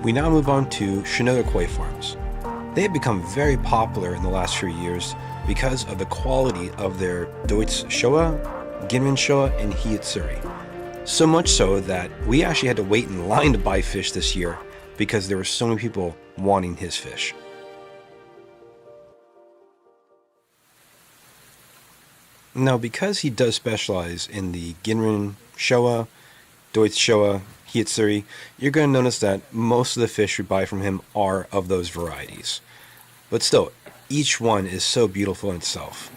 We now move on to Shinoda koi farms. They have become very popular in the last few years because of the quality of their Deutsch Showa, Ginrin Showa, and Hiitsuri. So much so that we actually had to wait in line to buy fish this year because there were so many people wanting his fish. Now, because he does specialize in the Ginrin Showa, Deutsch Showa, Hiitsuri, you're going to notice that most of the fish we buy from him are of those varieties. But still, each one is so beautiful in itself.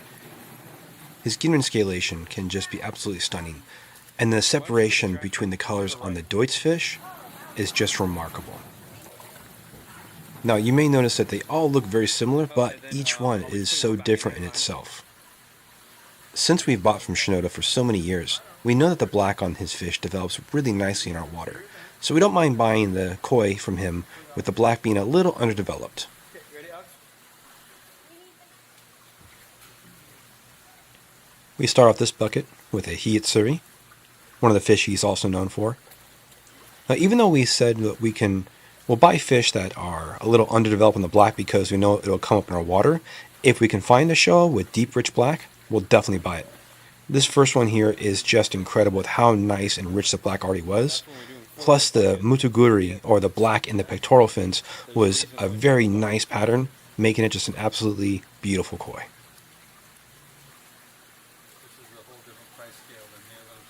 his Ginrin scalation can just be absolutely stunning, and the separation between the colors on the Deutz fish is just remarkable. Now, you may notice that they all look very similar, but each one is so different in itself. Since we've bought from Shinoda for so many years, we know that the black on his fish develops really nicely in our water, so we don't mind buying the koi from him with the black being a little underdeveloped. We start off this bucket with a hiyatsuri, one of the fish he's also known for. Now, even though we said that we'll buy fish that are a little underdeveloped in the black because we know it'll come up in our water, if we can find a showa with deep, rich black, we'll definitely buy it. This first one here is just incredible with how nice and rich the black already was. Plus the mutuguri, or the black in the pectoral fins, was a very nice pattern, making it just an absolutely beautiful koi. This is a whole different price scale than the others.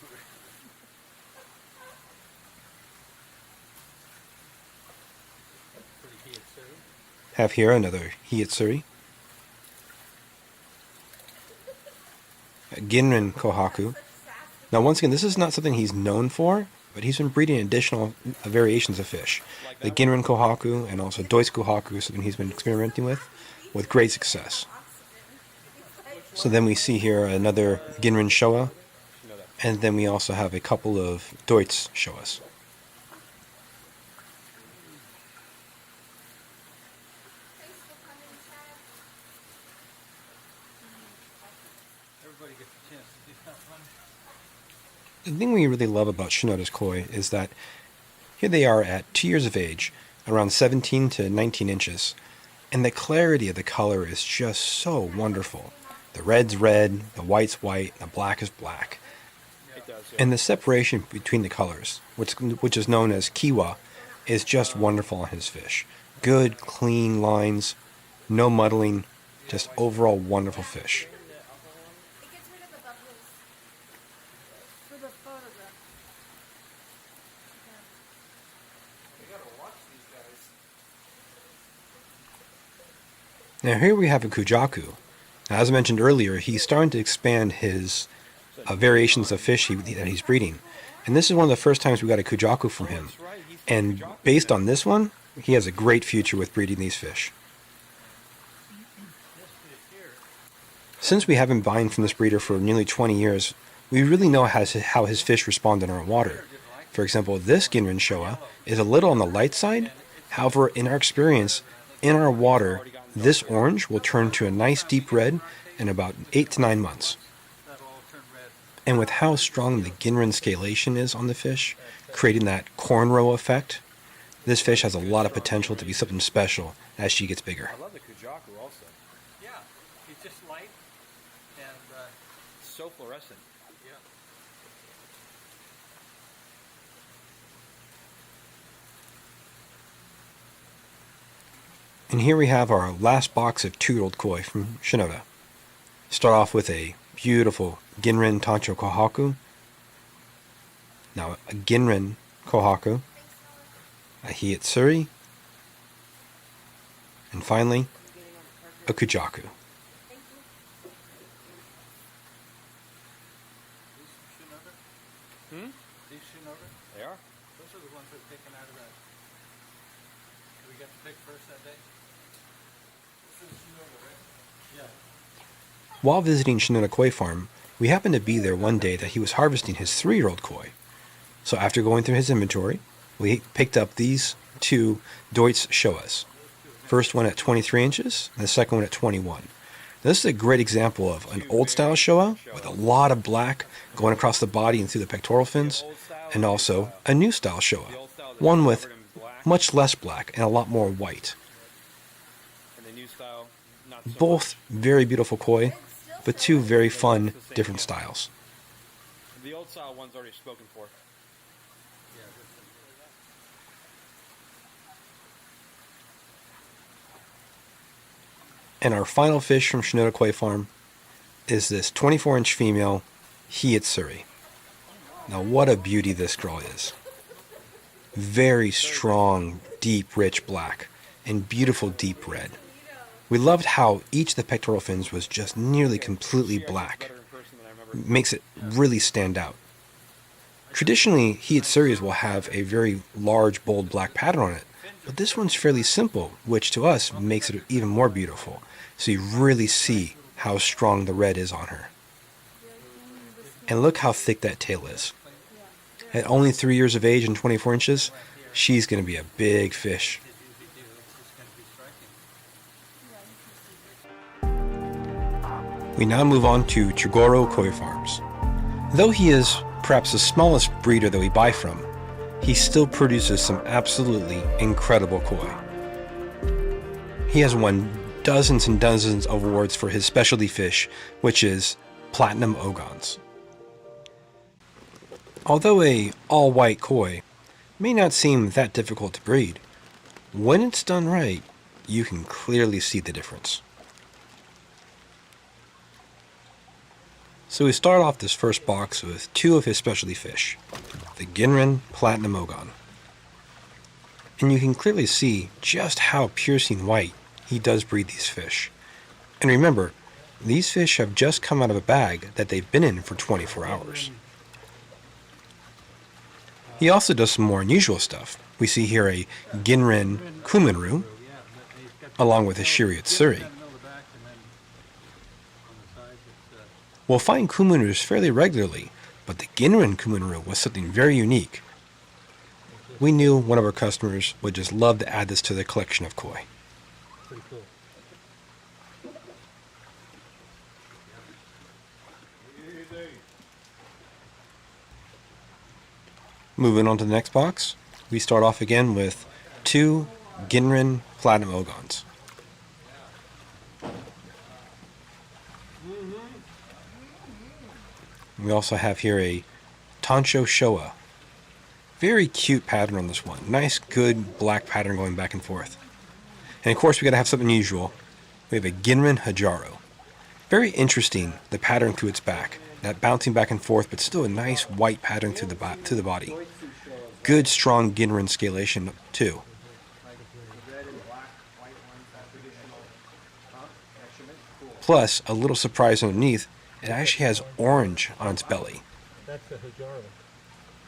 Pretty hiyatsuri. Have here another hiyatsuri. A Ginrin kohaku. Now once again, this is not something he's known for, but he's been breeding additional variations of fish. The Ginrin kohaku and also Deutz kohaku is something he's been experimenting with great success. So then we see here another Ginrin showa, and then we also have a couple of Deutz showas. Everybody gets a chance to do that one. The thing we really love about Shinoda's koi is that here they are at 2 years of age, around 17 to 19 inches, and the clarity of the color is just so wonderful. The red's red, the white's white, the black is black. And the separation between the colors, which is known as kiwa, is just wonderful on his fish. Good, clean lines, no muddling, just overall wonderful fish. It gets rid of the bubbles. For the photograph. You gotta watch these guys. Now here we have a kujaku. Now, as I mentioned earlier, he's starting to expand his variations of fish that he's breeding. And this is one of the first times we got a kujaku from him. And based on this one, he has a great future with breeding these fish. Since we have been buying from this breeder for nearly 20 years, we really know how his fish respond in our water. For example, this Ginrin showa is a little on the light side. However, in our experience, in our water, this orange will turn to a nice deep red in about 8 to 9 months. That'll all turn red. And with how strong the Ginrin scalation is on the fish, creating that cornrow effect, this fish has a lot of potential to be something special as she gets bigger. I love the kujaku also. Yeah, he's just light and So fluorescent. yeah. And here we have our last box of 2-year-old koi from Shinoda. Start off with a beautiful Ginrin Tancho Kohaku. Now a Ginrin Kohaku, a Hiyatsuri, and finally a Kujaku. These from Shinoda? Hmm? These Shinoda? They are. Those are the ones that are taken out of that. We got to pick first that day? This is Shinoda, right? Yeah. While visiting Shinoda Koi Farm, we happened to be there one day that he was harvesting his 3-year-old koi. So after going through his inventory, we picked up these 2 Deutz showas. First one at 23 inches, and the second one at 21. This is a great example of an old style showa with a lot of black going across the body and through the pectoral fins, and also a new style showa, one with much less black and a lot more white. And the new style, not so Both very beautiful koi, but 2 very fun, different styles. much. The old style one's already spoken for. Yeah, this is And our final fish from Shinoda Koi Farm is this 24-inch female Hiyatsuri. Now what a beauty this girl is. Very strong, deep, rich black, and beautiful deep red. We loved how each of the pectoral fins was just nearly completely black. makes it really stand out. Traditionally, Hietsuris will have a very large, bold black pattern on it, but this one's fairly simple, which to us makes it even more beautiful. So you really see how strong the red is on her. And look how thick that tail is. At only 3 years of age and 24 inches, she's going to be a big fish. We now move on to Chugoro Koi Farms. Though he is perhaps the smallest breeder that we buy from, he still produces some absolutely incredible koi. He has won dozens and dozens of awards for his specialty fish, which is platinum ogons. Although a all-white koi may not seem that difficult to breed, when it's done right, you can clearly see the difference. So we start off this first box with 2 of his specialty fish, the Ginrin Platinum Ogon. And you can clearly see just how piercing white he does breed these fish. And remember, these fish have just come out of a bag that they've been in for 24 hours. He also does some more unusual stuff. We see here a Ginrin Kumenru, along with a Shiryu. We'll find Kumenrus fairly regularly, but the Ginrin Kumenru was something very unique. We knew one of our customers would just love to add this to their collection of koi. Pretty cool. Moving on to the next box, we start off again with 2 Ginrin Platinum Ogons. We also have here a Tancho Showa. Very cute pattern on this one. Nice, good black pattern going back and forth. And of course, we got to have something unusual. We have a Ginrin Hajaro. Very interesting, the pattern through its back. That bouncing back and forth, but still a nice white pattern through the body. Good, strong Ginrin scalation, too. Plus, a little surprise underneath, it actually has orange on its belly. That's the Hajaro.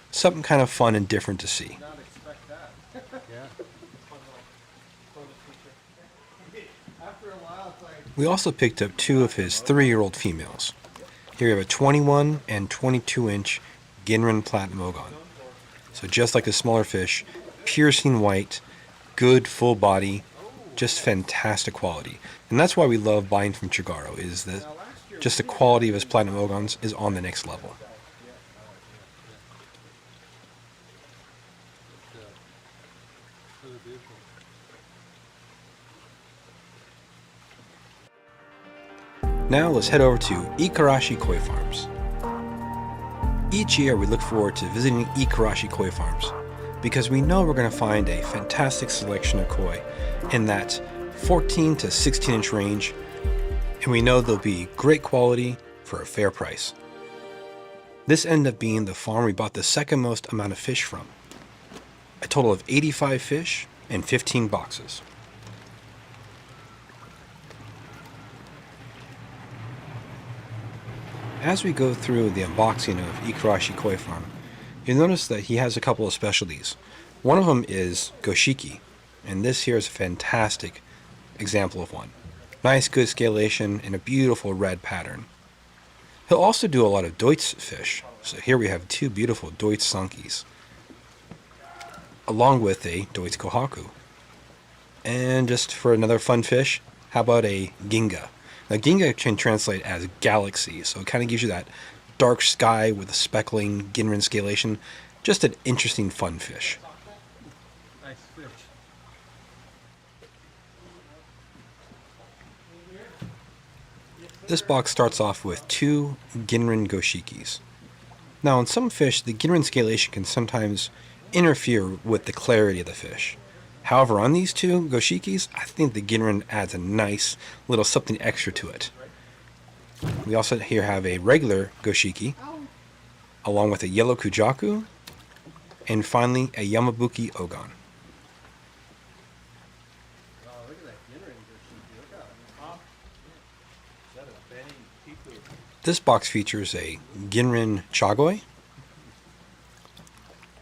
Something kind of fun and different to see. Not expect that. Yeah. After a while, it's like... We also picked up 2 of his 3-year-old females. Here we have a 21 and 22 inch Ginrin Platinum Ogon. So just like the smaller fish, piercing white, good full body, just fantastic quality. And that's why we love buying from Chugaro, is that just the quality of his Platinum Ogons is on the next level. Really beautiful. Now let's head over to Ikarashi Koi Farms. Each year we look forward to visiting Ikarashi Koi Farms because we know we're going to find a fantastic selection of koi in that 14 to 16 inch range, and we know they'll be great quality for a fair price. This ended up being the farm we bought the second most amount of fish from. A total of 85 fish and 15 boxes. As we go through the unboxing of Ikarashi Koi Farm, you'll notice that he has a couple of specialties. One of them is Goshiki, and this here is a fantastic example of one. Nice, good scalation and a beautiful red pattern. He'll also do a lot of Deutz fish, so here we have 2 beautiful Deutz Sankis, along with a Deutz Kohaku. And just for another fun fish, how about a Ginga? Now, Ginga can translate as galaxy, so it kind of gives you that dark sky with a speckling Ginrin scalation. Just an interesting, fun fish. Nice fish. This box starts off with 2 Ginrin Goshikis. Now, in some fish, the Ginrin scalation can sometimes interfere with the clarity of the fish. However, on these 2 Goshikis, I think the Ginrin adds a nice little something extra to it. We also here have a regular Goshiki, along with a yellow Kujaku, and finally a Yamabuki Ogon. Wow, look at that Ginrin Goshiki. Look at it. Is that a Benny Piku? This box features a Ginrin Chagoi,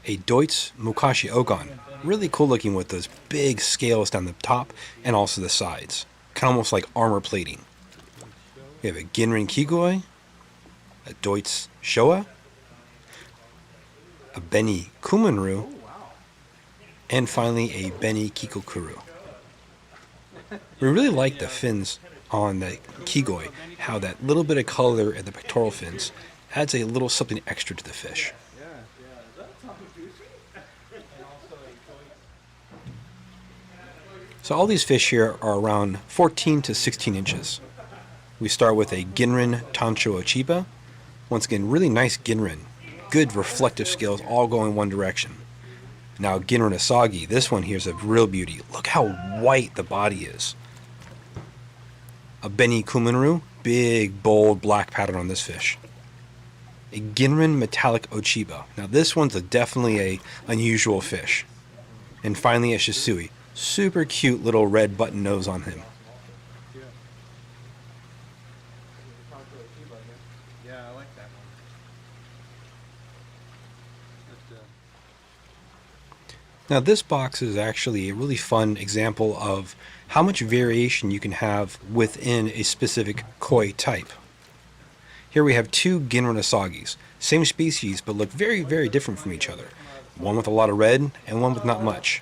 a Deutz Mukashi Ogon. Really cool looking with those big scales down the top and also the sides. Kind of almost like armor plating. We have a Ginrin Kigoi, a Deutz Showa, a Beni Kumonru, and finally a Beni Kikokuru. We really like the fins on the Kigoi, how that little bit of color at the pectoral fins adds a little something extra to the fish. So all these fish here are around 14 to 16 inches. We start with a Ginrin Tancho Ochiba. Once again, really nice Ginrin. Good reflective scales all going one direction. Now Ginrin Asagi, this one here is a real beauty. Look how white the body is. A Beni Kumonru, big, bold, black pattern on this fish. A Ginrin Metallic Ochiba. Now this one's definitely a unusual fish. And finally a Shisui. Super cute little red button nose on him. Yeah, I like that one. Now this box is actually a really fun example of how much variation you can have within a specific koi type. Here we have two Ginrin Asagis, same species but look very, very different from each other. One with a lot of red and one with not much.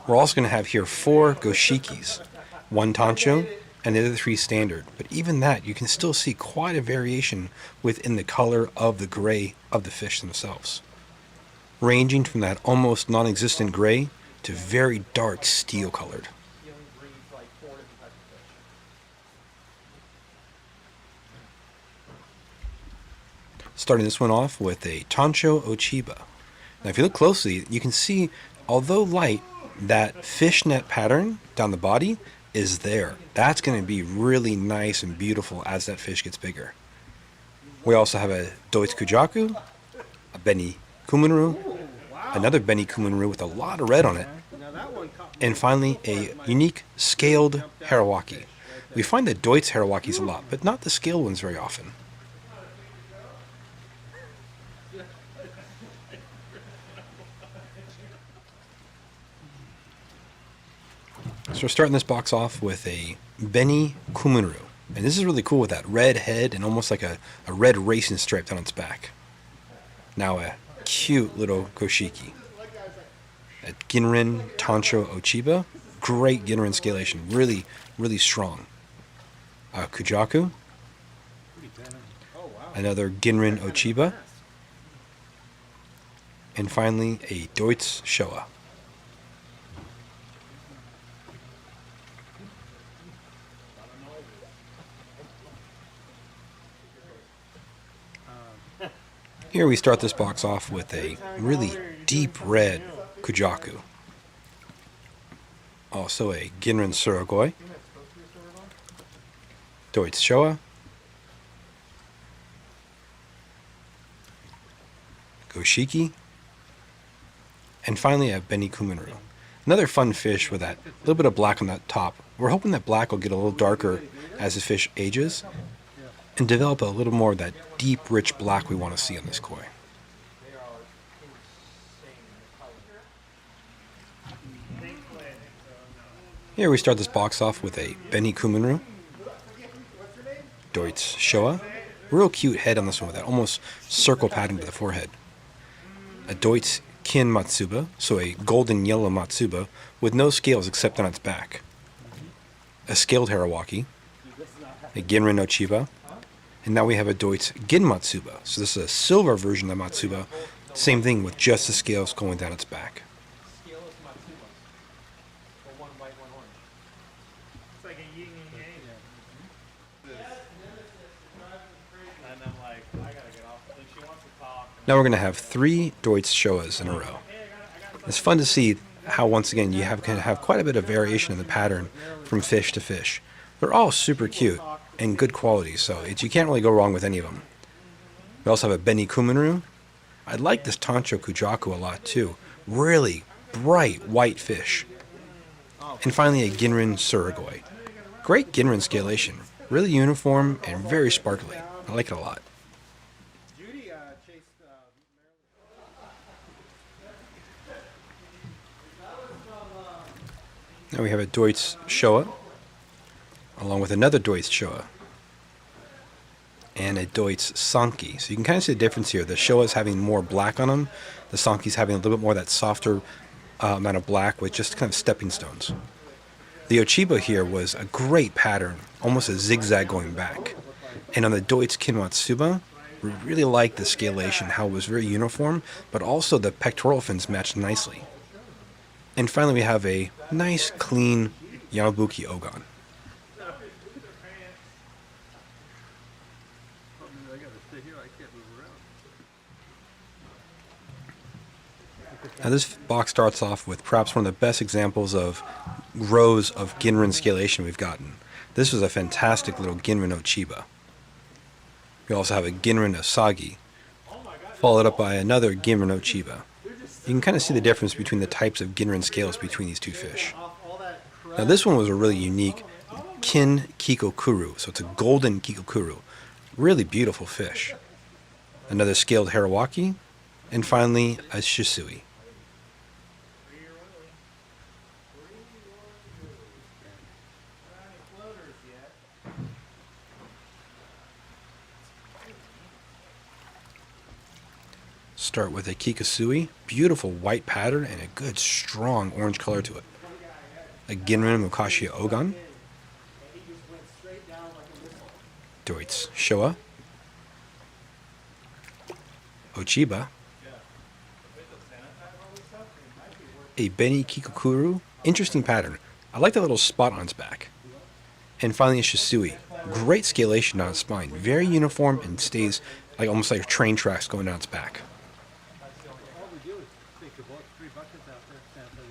We're also going to have here 4 Goshikis, 1 Tancho, and the other 3 standard. But even that, you can still see quite a variation within the color of the gray of the fish themselves. Ranging from that almost non-existent gray to very dark steel colored. Starting this one off with a Tancho Ochiba. Now if you look closely, you can see, although light, that fishnet pattern down the body is there. That's going to be really nice and beautiful as that fish gets bigger. We also have a Deutz Kujaku, a Beni Kumonru, another Beni Kumonru with a lot of red on it, and finally a unique scaled Harawaki. We find the Deutz Harawakis a lot, but not the scaled ones very often. So we're starting this box off with a Beni Kumonru. And this is really cool with that red head and almost like a red racing stripe down its back. Now a cute little Goshiki. A Ginrin Tancho Ochiba. Great Ginrin scalation. Really, really strong. A Kujaku. Another Ginrin Ochiba. And finally a Deutz Showa. Here we start this box off with a really deep red Kujaku. Also a Ginrin Surugoi, Deutz Showa, Goshiki, and finally a Beni Kumonru. Another fun fish with that little bit of black on that top. We're hoping that black will get a little darker as the fish ages and develop a little more of that deep, rich black we want to see on this koi. Here we start this box off with a Beni Kumonru, Deutz Showa. Real cute head on this one with that almost circle pattern to the forehead. A Deutz Kin Matsuba, so a golden yellow Matsuba with no scales except on its back. A scaled Harawaki, a Ginrin Ochiba, and now we have a Deutz Gin Matsuba. So this is a silver version of Matsuba. Same thing with just the scales going down its back. Now we're going to have 3 Deutz Showas in a row. It's fun to see how, once again, you can have quite a bit of variation in the pattern from fish to fish. They're all super cute and good quality, so you can't really go wrong with any of them. We also have a Beni Kumonru. I like this Tancho Kujaku a lot too. Really bright white fish. And finally a Ginrin Surugoi. Great Ginrin scalation. Really uniform and very sparkly. I like it a lot. Judy chased Now we have a Deutz Showa, along with another Deutz Showa, and a Deutz Sanki. So you can kind of see the difference here. The Showa is having more black on them. The Sanki is having a little bit more of that softer amount of black with just kind of stepping stones. The Ochiba here was a great pattern, almost a zigzag going back. And on the Deutz Kinwatsuba, we really liked the scalation, how it was very uniform, but also the pectoral fins matched nicely. And finally we have a nice, clean Yamabuki Ogon. I gotta stay here, I can't move around. Now this box starts off with perhaps one of the best examples of rows of Ginrin scalation we've gotten. This was a fantastic little Ginrin Ochiba. We also have a Ginrin Osagi, followed up by another Ginrin Ochiba. You can kind of see the difference between the types of Ginrin scales between these two fish. Now this one was a really unique Kin Kikokuru, so it's a golden Kikokuru. Really beautiful fish. Another scaled Harawaki, and finally a Shisui. Start with a Kikosui, beautiful white pattern and a good strong orange color to it. A Ginrin Mukashi Ogon, Deutz Showa, Ochiba, a Beni Kikokuru, interesting pattern. I like that little spot on its back. And finally a Shisui, great scalation on its spine, very uniform and stays like almost like train tracks going down its back. All we do is take the boat, 3 buckets out there, stand there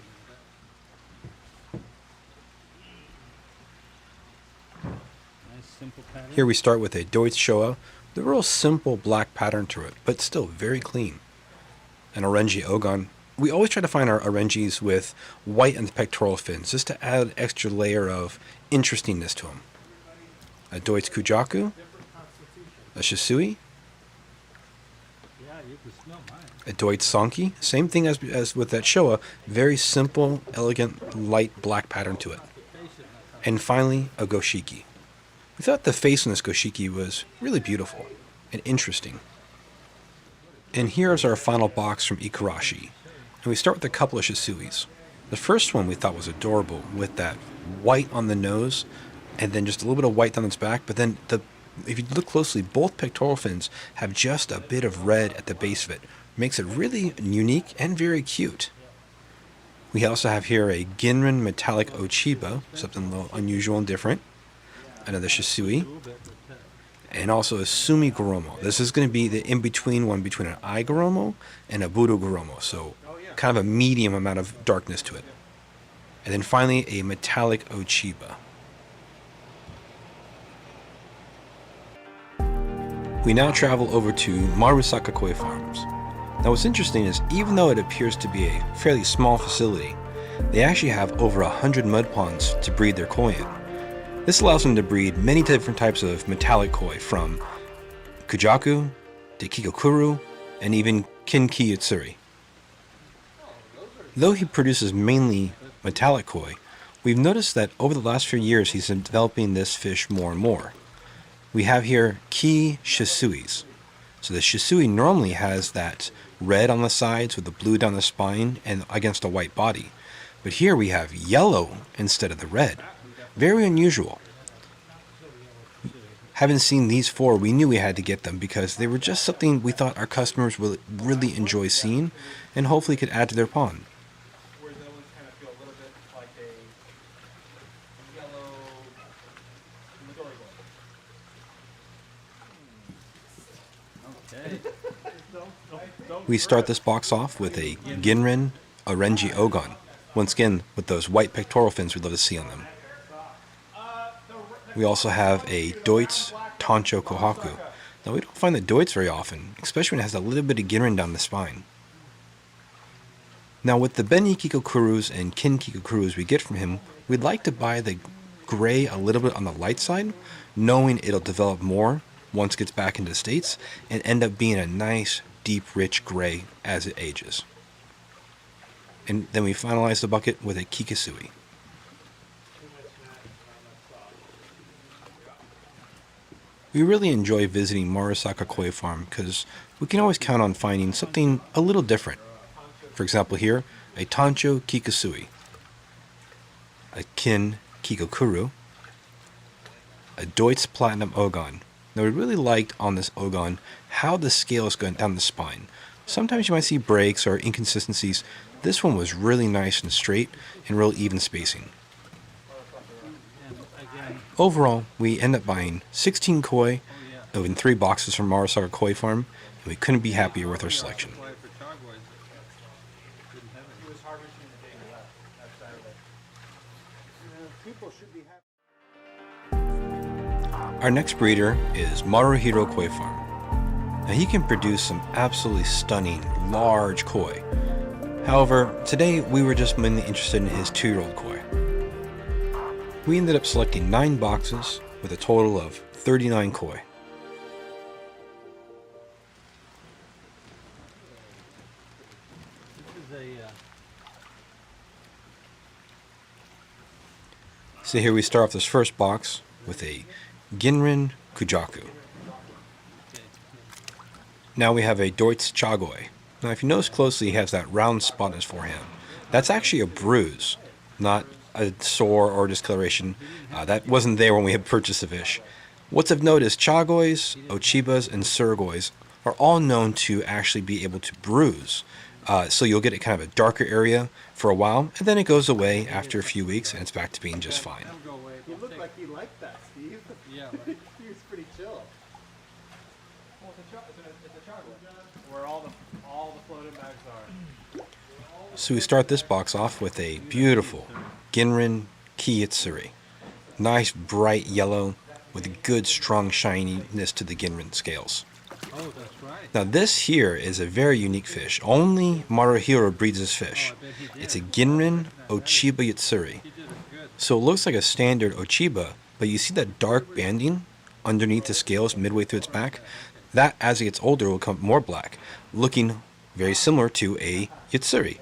and nice simple pattern. Here we start with a Deutz Showa, the real simple black pattern to it, but still very clean. An Orenji Ogon. We always try to find our Orenjis with white on the pectoral fins, just to add an extra layer of interestingness to them. A Deutz Kujaku, a Shisui, Yeah, you can smell mine. a Deutz Sanki, same thing as with that Showa, very simple, elegant, light black pattern to it. And finally, a Goshiki. We thought the face on this Goshiki was really beautiful and interesting. And here's our final box from Ikarashi. And we start with a couple of Shisuis. The first one we thought was adorable with that white on the nose and then just a little bit of white down its back. But then if you look closely, both pectoral fins have just a bit of red at the base of it. Makes it really unique and very cute. We also have here a Ginrin Metallic Ochiba, something a little unusual and different. Another Shisui. And also a Sumi Goromo. This is going to be the in-between one between an Ai Goromo and a Buru Goromo. So kind of a medium amount of darkness to it. And then finally a Metallic Ochiba. We now travel over to Marusaka Koi Farms. Now what's interesting is even though it appears to be a fairly small facility, they actually have over 100 mud ponds to breed their koi in. This allows them to breed many different types of metallic koi, from Kujaku to Kikokuru and even Kinki Utsuri. Though he produces mainly metallic koi, we've noticed that over the last few years he's been developing this fish more and more. We have here Ki Shisuis. So the Shisui normally has that red on the sides with the blue down the spine and against a white body. But here we have yellow instead of the red. Very unusual. Having seen these 4, we knew we had to get them because they were just something we thought our customers would really enjoy seeing and hopefully could add to their pond. Where those ones kind of feel a little bit like a yellow Midorigo. Okay. We start this box off with a Ginrin Orenji Ogon. Once again, with those white pectoral fins we'd love to see on them. We also have a Deutz Tancho Kohaku. Now we don't find the Deutz very often, especially when it has a little bit of Ginrin down the spine. Now with the Beni Kikokurus and Kin Kikokurus we get from him, we'd like to buy the gray a little bit on the light side, knowing it'll develop more once it gets back into the States and end up being a nice, deep, rich gray as it ages. And then we finalize the bucket with a kikisui. We really enjoy visiting Marasaka Koi Farm because we can always count on finding something a little different. For example here, a Tancho Kikisui, a Kin Kikokuru, a Deutz Platinum Ogon. Now we really liked on this Ogon how the scale is going down the spine. Sometimes you might see breaks or inconsistencies. This one was really nice and straight and real even spacing. Overall, we end up buying 16 koi in 3 boxes from Marasaka Koi Farm, and we couldn't be happier with our selection. Our next breeder is Maruhiro Koi Farm. Now he can produce some absolutely stunning, large koi. However, today we were just mainly interested in his 2-year-old koi. We ended up selecting 9 boxes with a total of 39 koi. So here we start off this first box with a Ginrin Kujaku. Now we have a Deutz Chagoi. Now if you notice closely, he has that round spot on his forehead. That's actually a bruise, not a sore or discoloration. That wasn't there when we had purchased the fish. What's of note is Chagois, Ochibas, and Surgois are all known to actually be able to bruise. So you'll get it kind of a darker area for a while, and then it goes away after a few weeks, and it's back to being just fine. He looked like he liked that, Steve. Yeah. He was pretty chill. Well, it's a chocolate. Where all the floating bags are. So we start this box off with a beautiful Ginrin Kiyitsuri. Nice bright yellow with a good strong shininess to the Ginrin scales. Oh, that's right. Now this here is a very unique fish. Only Maruhiro breeds this fish. It's a Ginrin Ochiba Yatsuri. So it looks like a standard Ochiba, but you see that dark banding underneath the scales midway through its back? That, as it gets older, will become more black, looking very similar to a Yatsuri.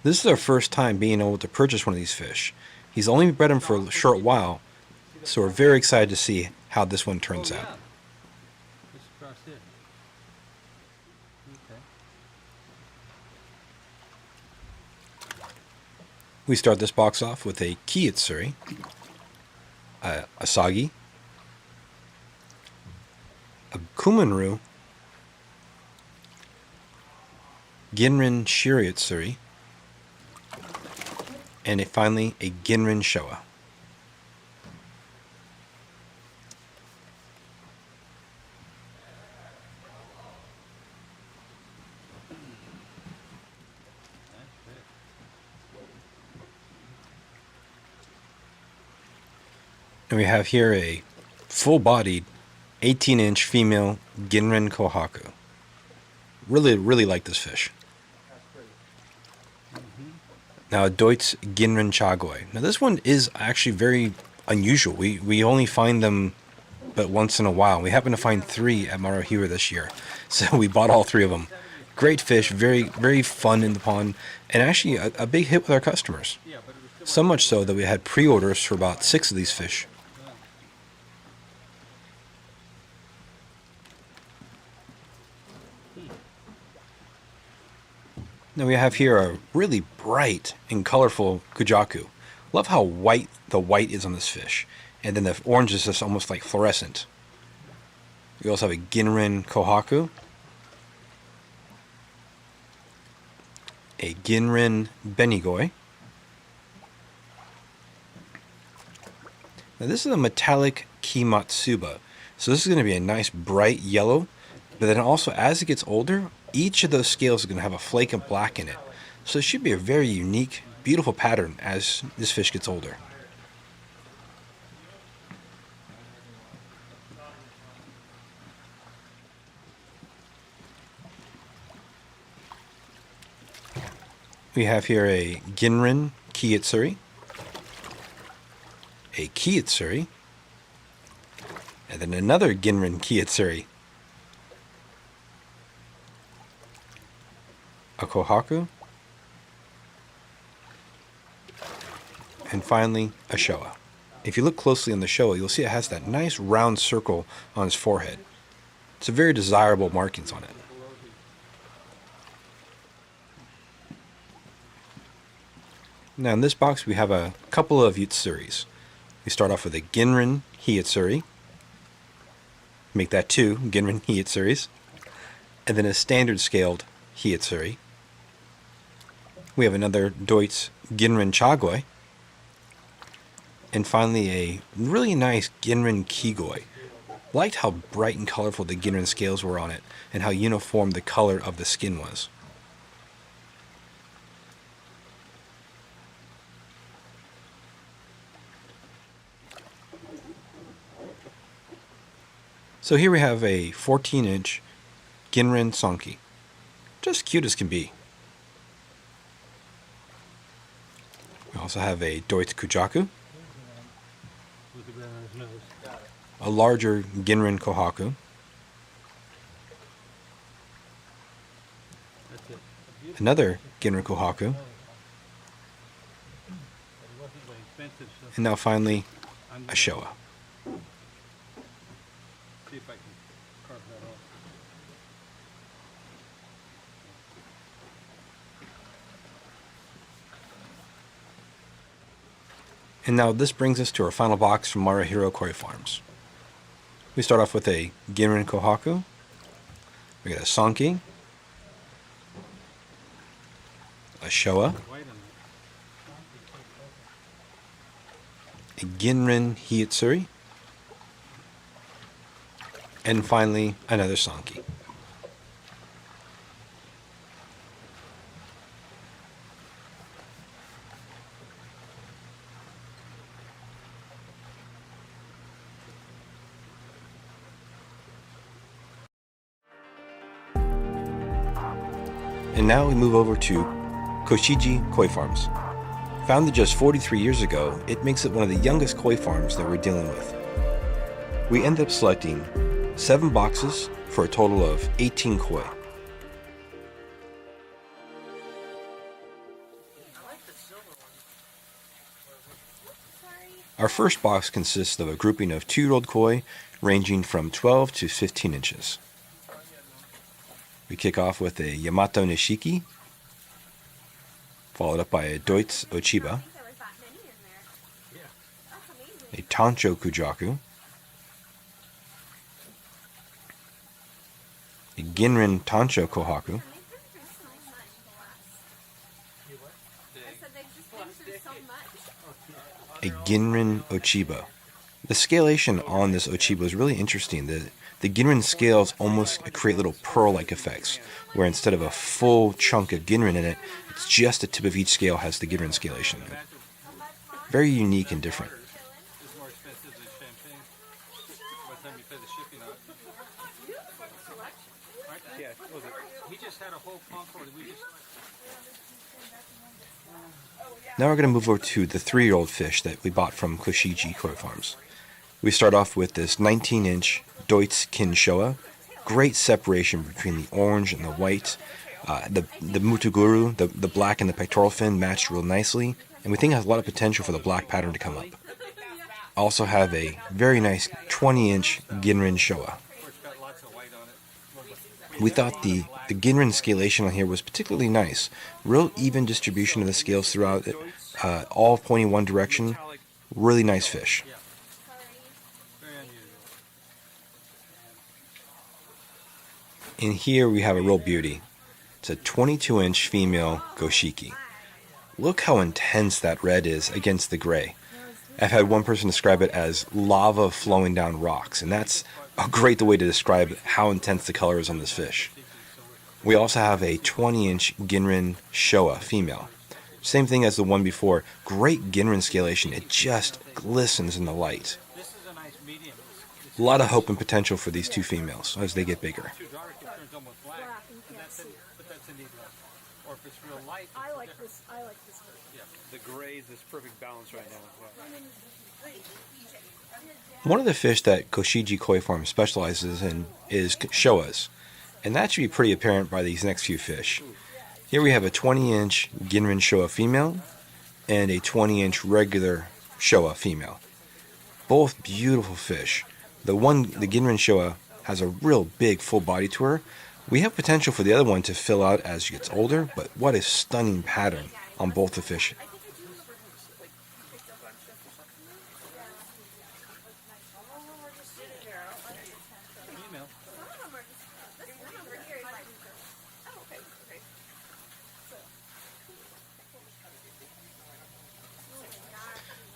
This is our first time being able to purchase one of these fish. He's only bred him for a short while, so we're very excited to see how this one turns out. Just across it. Okay. We start this box off with a Kiyitsuri, a Asagi, a Kumanru, Ginrin Shiryatsuri, and finally a Ginrin Showa. And we have here a full-bodied 18-inch female Ginrin Kohaku. Really like this fish. Now a Deutz Ginrin Chagoi. Now this one is actually very unusual. We only find them but once in a while. We happen to find 3 at Maruhiro this year, so we bought all 3 of them. Great fish, very fun in the pond, and actually a big hit with our customers. So much so that we had pre-orders for about 6 of these fish. Now we have here a really bright and colorful Kujaku. Love how white the white is on this fish. And then the orange is just almost like fluorescent. We also have a Ginrin Kohaku, a Ginrin Benigoi. Now this is a metallic Kimatsuba. So this is going to be a nice bright yellow, but then also as it gets older, each of those scales is going to have a flake of black in it. So it should be a very unique, beautiful pattern as this fish gets older. We have here a Ginrin Kiyitsuri, a Kiyitsuri, a And then another Ginrin Kiyetsuri. A Kohaku. And finally, a Showa. If you look closely on the Showa, you'll see it has that nice round circle on its forehead. It's a very desirable markings on it. Now in this box we have a couple of Yutsuris. We start off with a Ginrin Hiyetsuri. Make that 2 Ginrin Hiyetsuris. And then a standard scaled Hiyetsuri. We have another Deutz Ginrin Chagoi. And finally a really nice Ginrin Kigoi. Liked how bright and colorful the Ginrin scales were on it, and how uniform the color of the skin was. So here we have a 14-inch Ginrin Sonki. Just cute as can be. We also have a Deutz Kujaku. A larger Ginrin Kohaku. Another Ginrin Kohaku. And now finally, a Showa. See if I can carve that off. And now this brings us to our final box from Marahiro Koi Farms. We start off with a Ginrin Kohaku. We got a Sonki. A Showa. A Ginrin Hiyetsuri. And finally, another Sonki. And now we move over to Koshiji Koi Farms. Founded just 43 years ago, it makes it one of the youngest koi farms that we're dealing with. We ended up selecting 7 boxes for a total of 18 koi. Our first box consists of a grouping of 2-year-old koi ranging from 12 to 15 inches. We kick off with a Yamato Nishiki, followed up by a Deutz Ochiba, a Tancho Kujaku, a Ginrin Tancho Kohaku, a Ginrin Ochiba. The scalation on this Ochiba is really interesting. The Ginrin scales almost create little pearl-like effects, where instead of a full chunk of Ginrin in it, it's just the tip of each scale has the Ginrin scalation. Very unique and different. It's more expensive than champagne. By the time you pay the shipping on it. Yeah, what was it? He just had a whole concord. We just. Now we're going to move over to the 3-year-old fish that we bought from Koshiji Koi Farms. We start off with this 19-inch Deutz Kin Showa. Great separation between the orange and the white. The Mutuguru, the black and the pectoral fin matched real nicely, and we think it has a lot of potential for the black pattern to come up. Also have a very nice 20-inch Ginrin Showa. We thought the Ginrin scalation on here was particularly nice. Real even distribution of the scales throughout it, all pointing one direction. Really nice fish. In here we have a real beauty. It's a 22-inch female Goshiki. Look how intense that red is against the gray. I've had one person describe it as lava flowing down rocks, and that's a great way to describe how intense the color is on this fish. We also have a 20-inch Ginrin Showa female. Same thing as the one before. Great Ginrin scalation. It just glistens in the light. A lot of hope and potential for these two females as they get bigger. I like this version. The gray is this perfect balance right now. One of the fish that Koshiji Koi Farm specializes in is showas, and that should be pretty apparent by these next few fish. Here we have a 20-inch Ginrin showa female and a 20-inch regular showa female. Both beautiful fish. The Ginrin showa, has a real big full body to her. We have potential for the other one to fill out as she gets older, but what a stunning pattern on both the fish.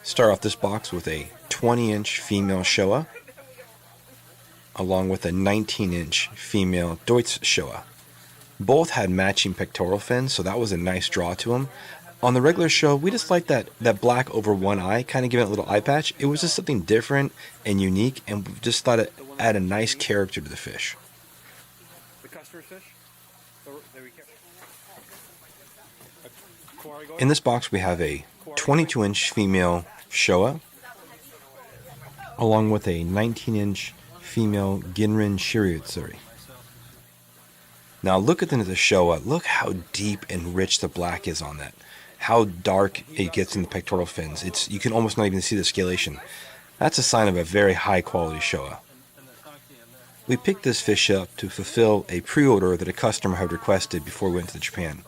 Start off this box with a 20-inch female showa, along with a 19-inch female Deutsch showa. Both had matching pectoral fins, so that was a nice draw to them. On the regular show, we just liked that black over one eye, kind of giving it a little eye patch. It was just something different and unique, and we just thought it added a nice character to the fish. The customer's fish? In this box, we have a 22-inch female showa, along with a 19-inch female Ginrin Shiryu. Now look at the showa. Look how deep and rich the black is on that. How dark it gets in the pectoral fins. You can almost not even see the scalation. That's a sign of a very high quality showa. We picked this fish up to fulfill a pre-order that a customer had requested before we went to Japan.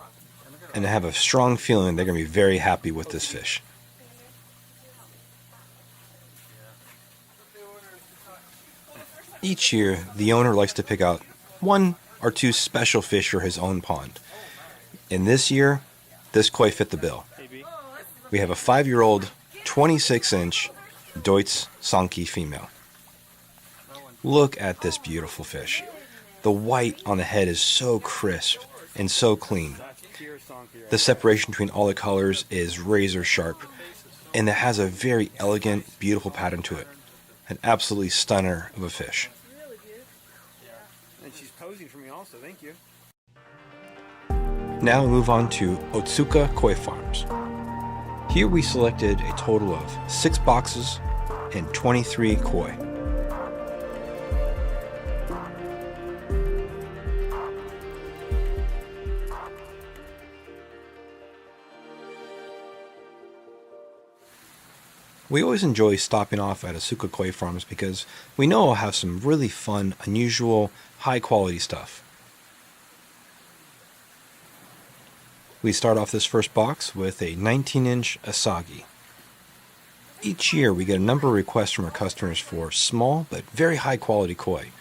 And I have a strong feeling they're going to be very happy with this fish. Each year, the owner likes to pick out one or two special fish for his own pond. And this year, this koi fit the bill. We have a 5-year-old, 26-inch Deutsch Sanki female. Look at this beautiful fish. The white on the head is so crisp and so clean. The separation between all the colors is razor sharp, and it has a very elegant, beautiful pattern to it. An absolutely stunner of a fish. And she's posing for me also, thank you. Now we move on to Otsuka Koi Farms. Here we selected a total of 6 boxes and 23 koi. We always enjoy stopping off at Otsuka Koi Farms because we know I'll have some really fun, unusual, high-quality stuff. We start off this first box with a 19-inch Asagi. Each year we get a number of requests from our customers for small but very high-quality koi.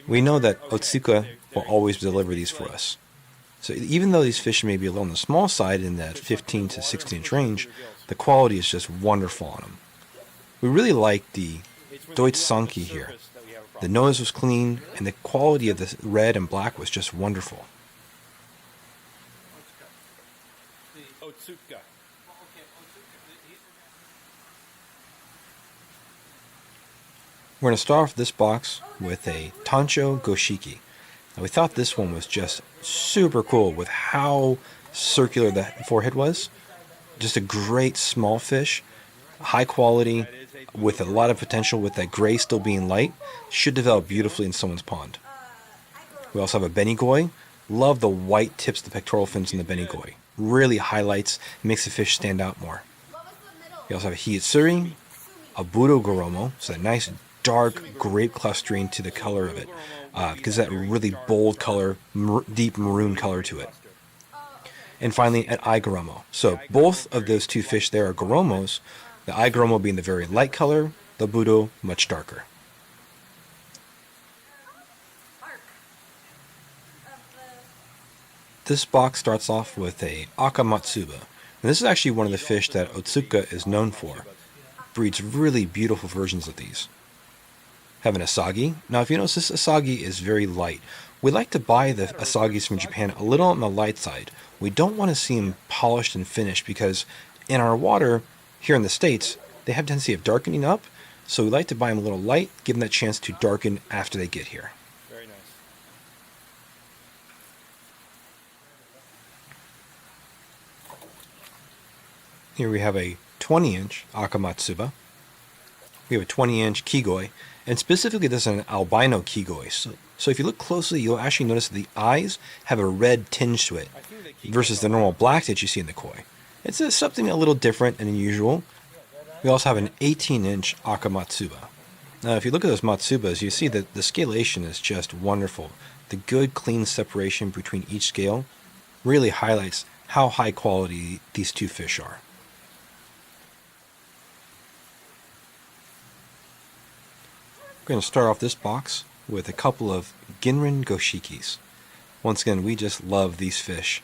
We know that Otsuka will always deliver these for us. So even though these fish may be a little on the small side in that 15 to 16-inch range, the quality is just wonderful on them. We really like the Deutsch Sanki here. The nose was clean, and the quality of the red and black was just wonderful. Otsuka. We're going to start off this box with a Tancho Goshiki. Now we thought this one was just super cool with how circular the forehead was. Just a great small fish, high quality, with a lot of potential with that gray still being light. Should develop beautifully in someone's pond. We also have a benigoi. Love the white tips of the pectoral fins in the benigoi. Really highlights, makes the fish stand out more. We also have a hiitsuri, a budo goromo, so a nice dark grape clustering to the color of it, because that really bold color, deep maroon color to it. And finally, an aigoromo. So both of those two fish there are goromos, the aigoromo being the very light color, the budo much darker. This box starts off with a akamatsuba. And this is actually one of the fish that Otsuka is known for. Breeds really beautiful versions of these. Have an asagi. Now if you notice, this asagi is very light. We like to buy the asagis from Japan a little on the light side. We don't want to see them polished and finished because in our water here in the States, they have a tendency of darkening up. So we like to buy them a little light, give them that chance to darken after they get here. Very nice. Here we have a 20-inch akamatsuba. we have a 20-inch kigoi, and specifically this is an albino kigoi. So if you look closely, you'll actually notice that the eyes have a red tinge to it versus the normal black that you see in the koi. It's something a little different and unusual. We also have an 18-inch Akamatsuba. Now, if you look at those Matsubas, you see that the scalation is just wonderful. The good, clean separation between each scale really highlights how high quality these two fish are. We're going to start off this box with a couple of Ginrin Goshikis. Once again, we just love these fish.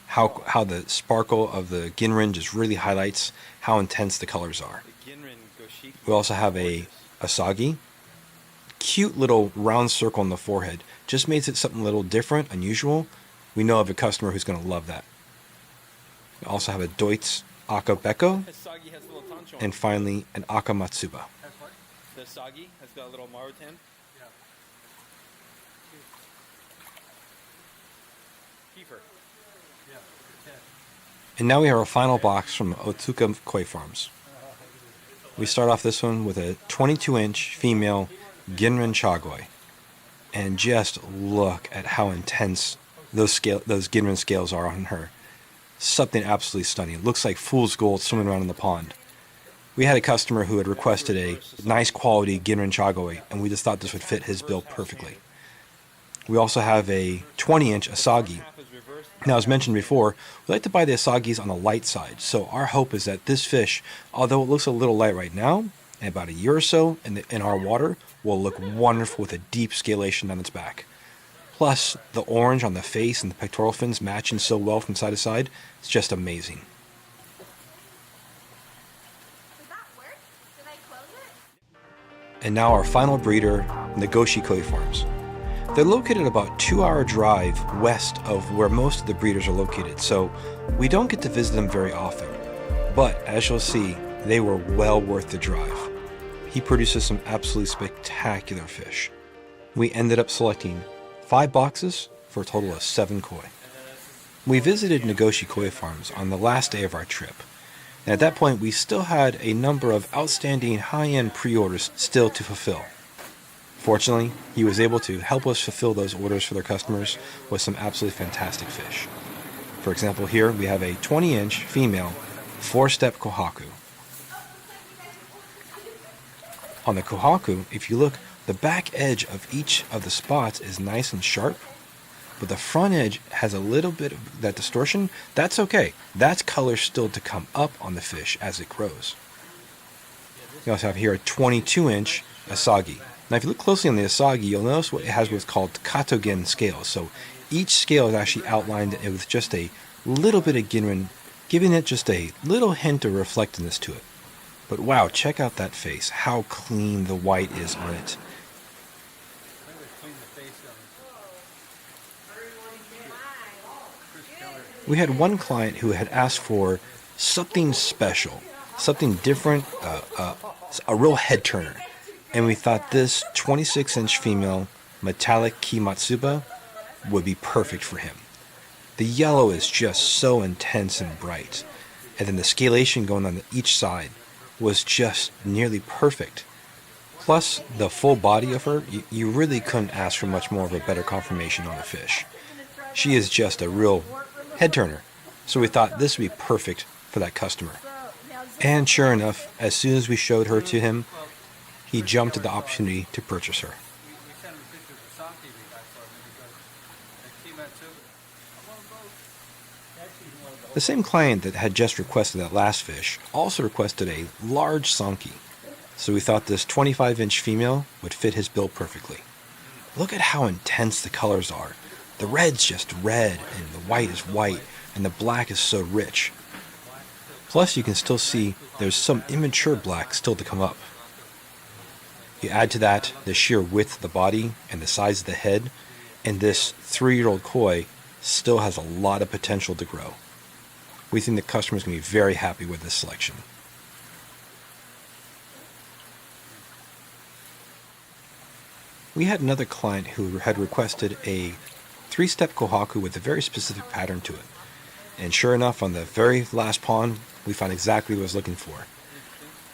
How the sparkle of the Ginrin just really highlights how intense the colors are. We also have a Asagi. Cute little round circle on the forehead. Just makes it something a little different, unusual. We know of a customer who's going to love that. We also have a Deutz Akabeko. And finally, an Akamatsuba. The Asagi has got a little Marutan. Yeah. Kiefer. Yeah. And now we have our final box from Otsuka Koi Farms. We start off this one with a 22-inch female Ginrin Chagoi. And just look at how intense those Ginrin scales are on her. Something absolutely stunning. It looks like fool's gold swimming around in the pond. We had a customer who had requested a nice quality Ginrin Chagoi, and we just thought this would fit his bill perfectly. We also have a 20-inch Asagi. Now, as mentioned before, we like to buy the Asagis on the light side, so our hope is that this fish, although it looks a little light right now, in about a year or so in our water, will look wonderful with a deep scalation down its back. Plus, the orange on the face and the pectoral fins matching so well from side to side, it's just amazing. Did that work? Did I close it? And now our final breeder, Nagoshi Koi Farms. They're located about a 2-hour drive west of where most of the breeders are located, so we don't get to visit them very often. But as you'll see, they were well worth the drive. He produces some absolutely spectacular fish. We ended up selecting 5 boxes for a total of 7 koi. We visited Nagoshi Koi Farms on the last day of our trip. And at that point, we still had a number of outstanding high-end pre-orders still to fulfill. Fortunately, he was able to help us fulfill those orders for their customers with some absolutely fantastic fish. For example, here we have a 20-inch female 4-step kohaku. On the kohaku, if you look, the back edge of each of the spots is nice and sharp, but the front edge has a little bit of that distortion. That's okay. That's color still to come up on the fish as it grows. We also have here a 22-inch Asagi. Now, if you look closely on the Asagi, you'll notice what it has what's called katogen scales. So each scale is actually outlined with just a little bit of Ginrin, giving it just a little hint of reflectiveness to it. But wow, check out that face. How clean the white is on it. We had one client who had asked for something special, something different, a real head turner. And we thought this 26-inch female metallic Kimatsuba would be perfect for him. The yellow is just so intense and bright. And then the scalation going on each side was just nearly perfect. Plus, the full body of her, you really couldn't ask for much more of a better confirmation on a fish. She is just a real head turner. So we thought this would be perfect for that customer. And sure enough, as soon as we showed her to him, he jumped at the opportunity to purchase her. The same client that had just requested that last fish also requested a large Sanki, so we thought this 25-inch female would fit his bill perfectly. Look at how intense the colors are. The red's just red, and the white is white, and the black is so rich. Plus, you can still see there's some immature black still to come up. You add to that the sheer width of the body and the size of the head, and this 3-year-old koi still has a lot of potential to grow. We think the customer's going to be very happy with this selection. We had another client who had requested a 3-step kohaku with a very specific pattern to it. And sure enough, on the very last pond, we found exactly what I was looking for.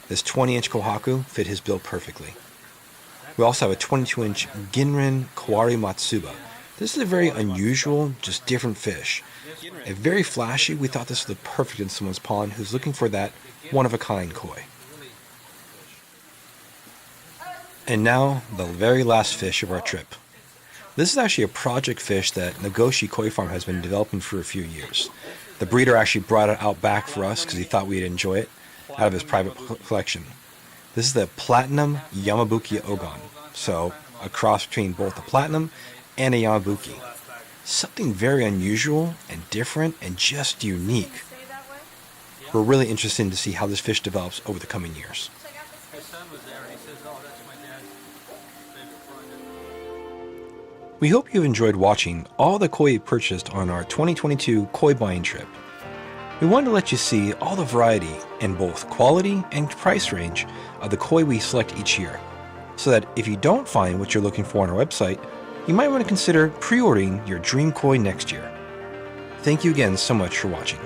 This 20-inch kohaku fit his bill perfectly. We also have a 22-inch Ginrin Kawari Matsuba. This is a very unusual, just different fish. A very flashy, we thought this would look perfect in someone's pond who's looking for that one-of-a-kind koi. And now, the very last fish of our trip. This is actually a project fish that Nagoshi Koi Farm has been developing for a few years. The breeder actually brought it out back for us because he thought we'd enjoy it out of his private collection. This is the Platinum Yamabuki Ogon, so a cross between both a Platinum and a Yamabuki. Something very unusual and different and just unique. We're really interested to see how this fish develops over the coming years. His son was there and he says, oh, that's my dad's favorite project. We hope you've enjoyed watching all the koi we purchased on our 2022 koi buying trip. We wanted to let you see all the variety in both quality and price range of the koi we select each year, so that if you don't find what you're looking for on our website, you might want to consider pre-ordering your dream koi next year. Thank you again so much for watching.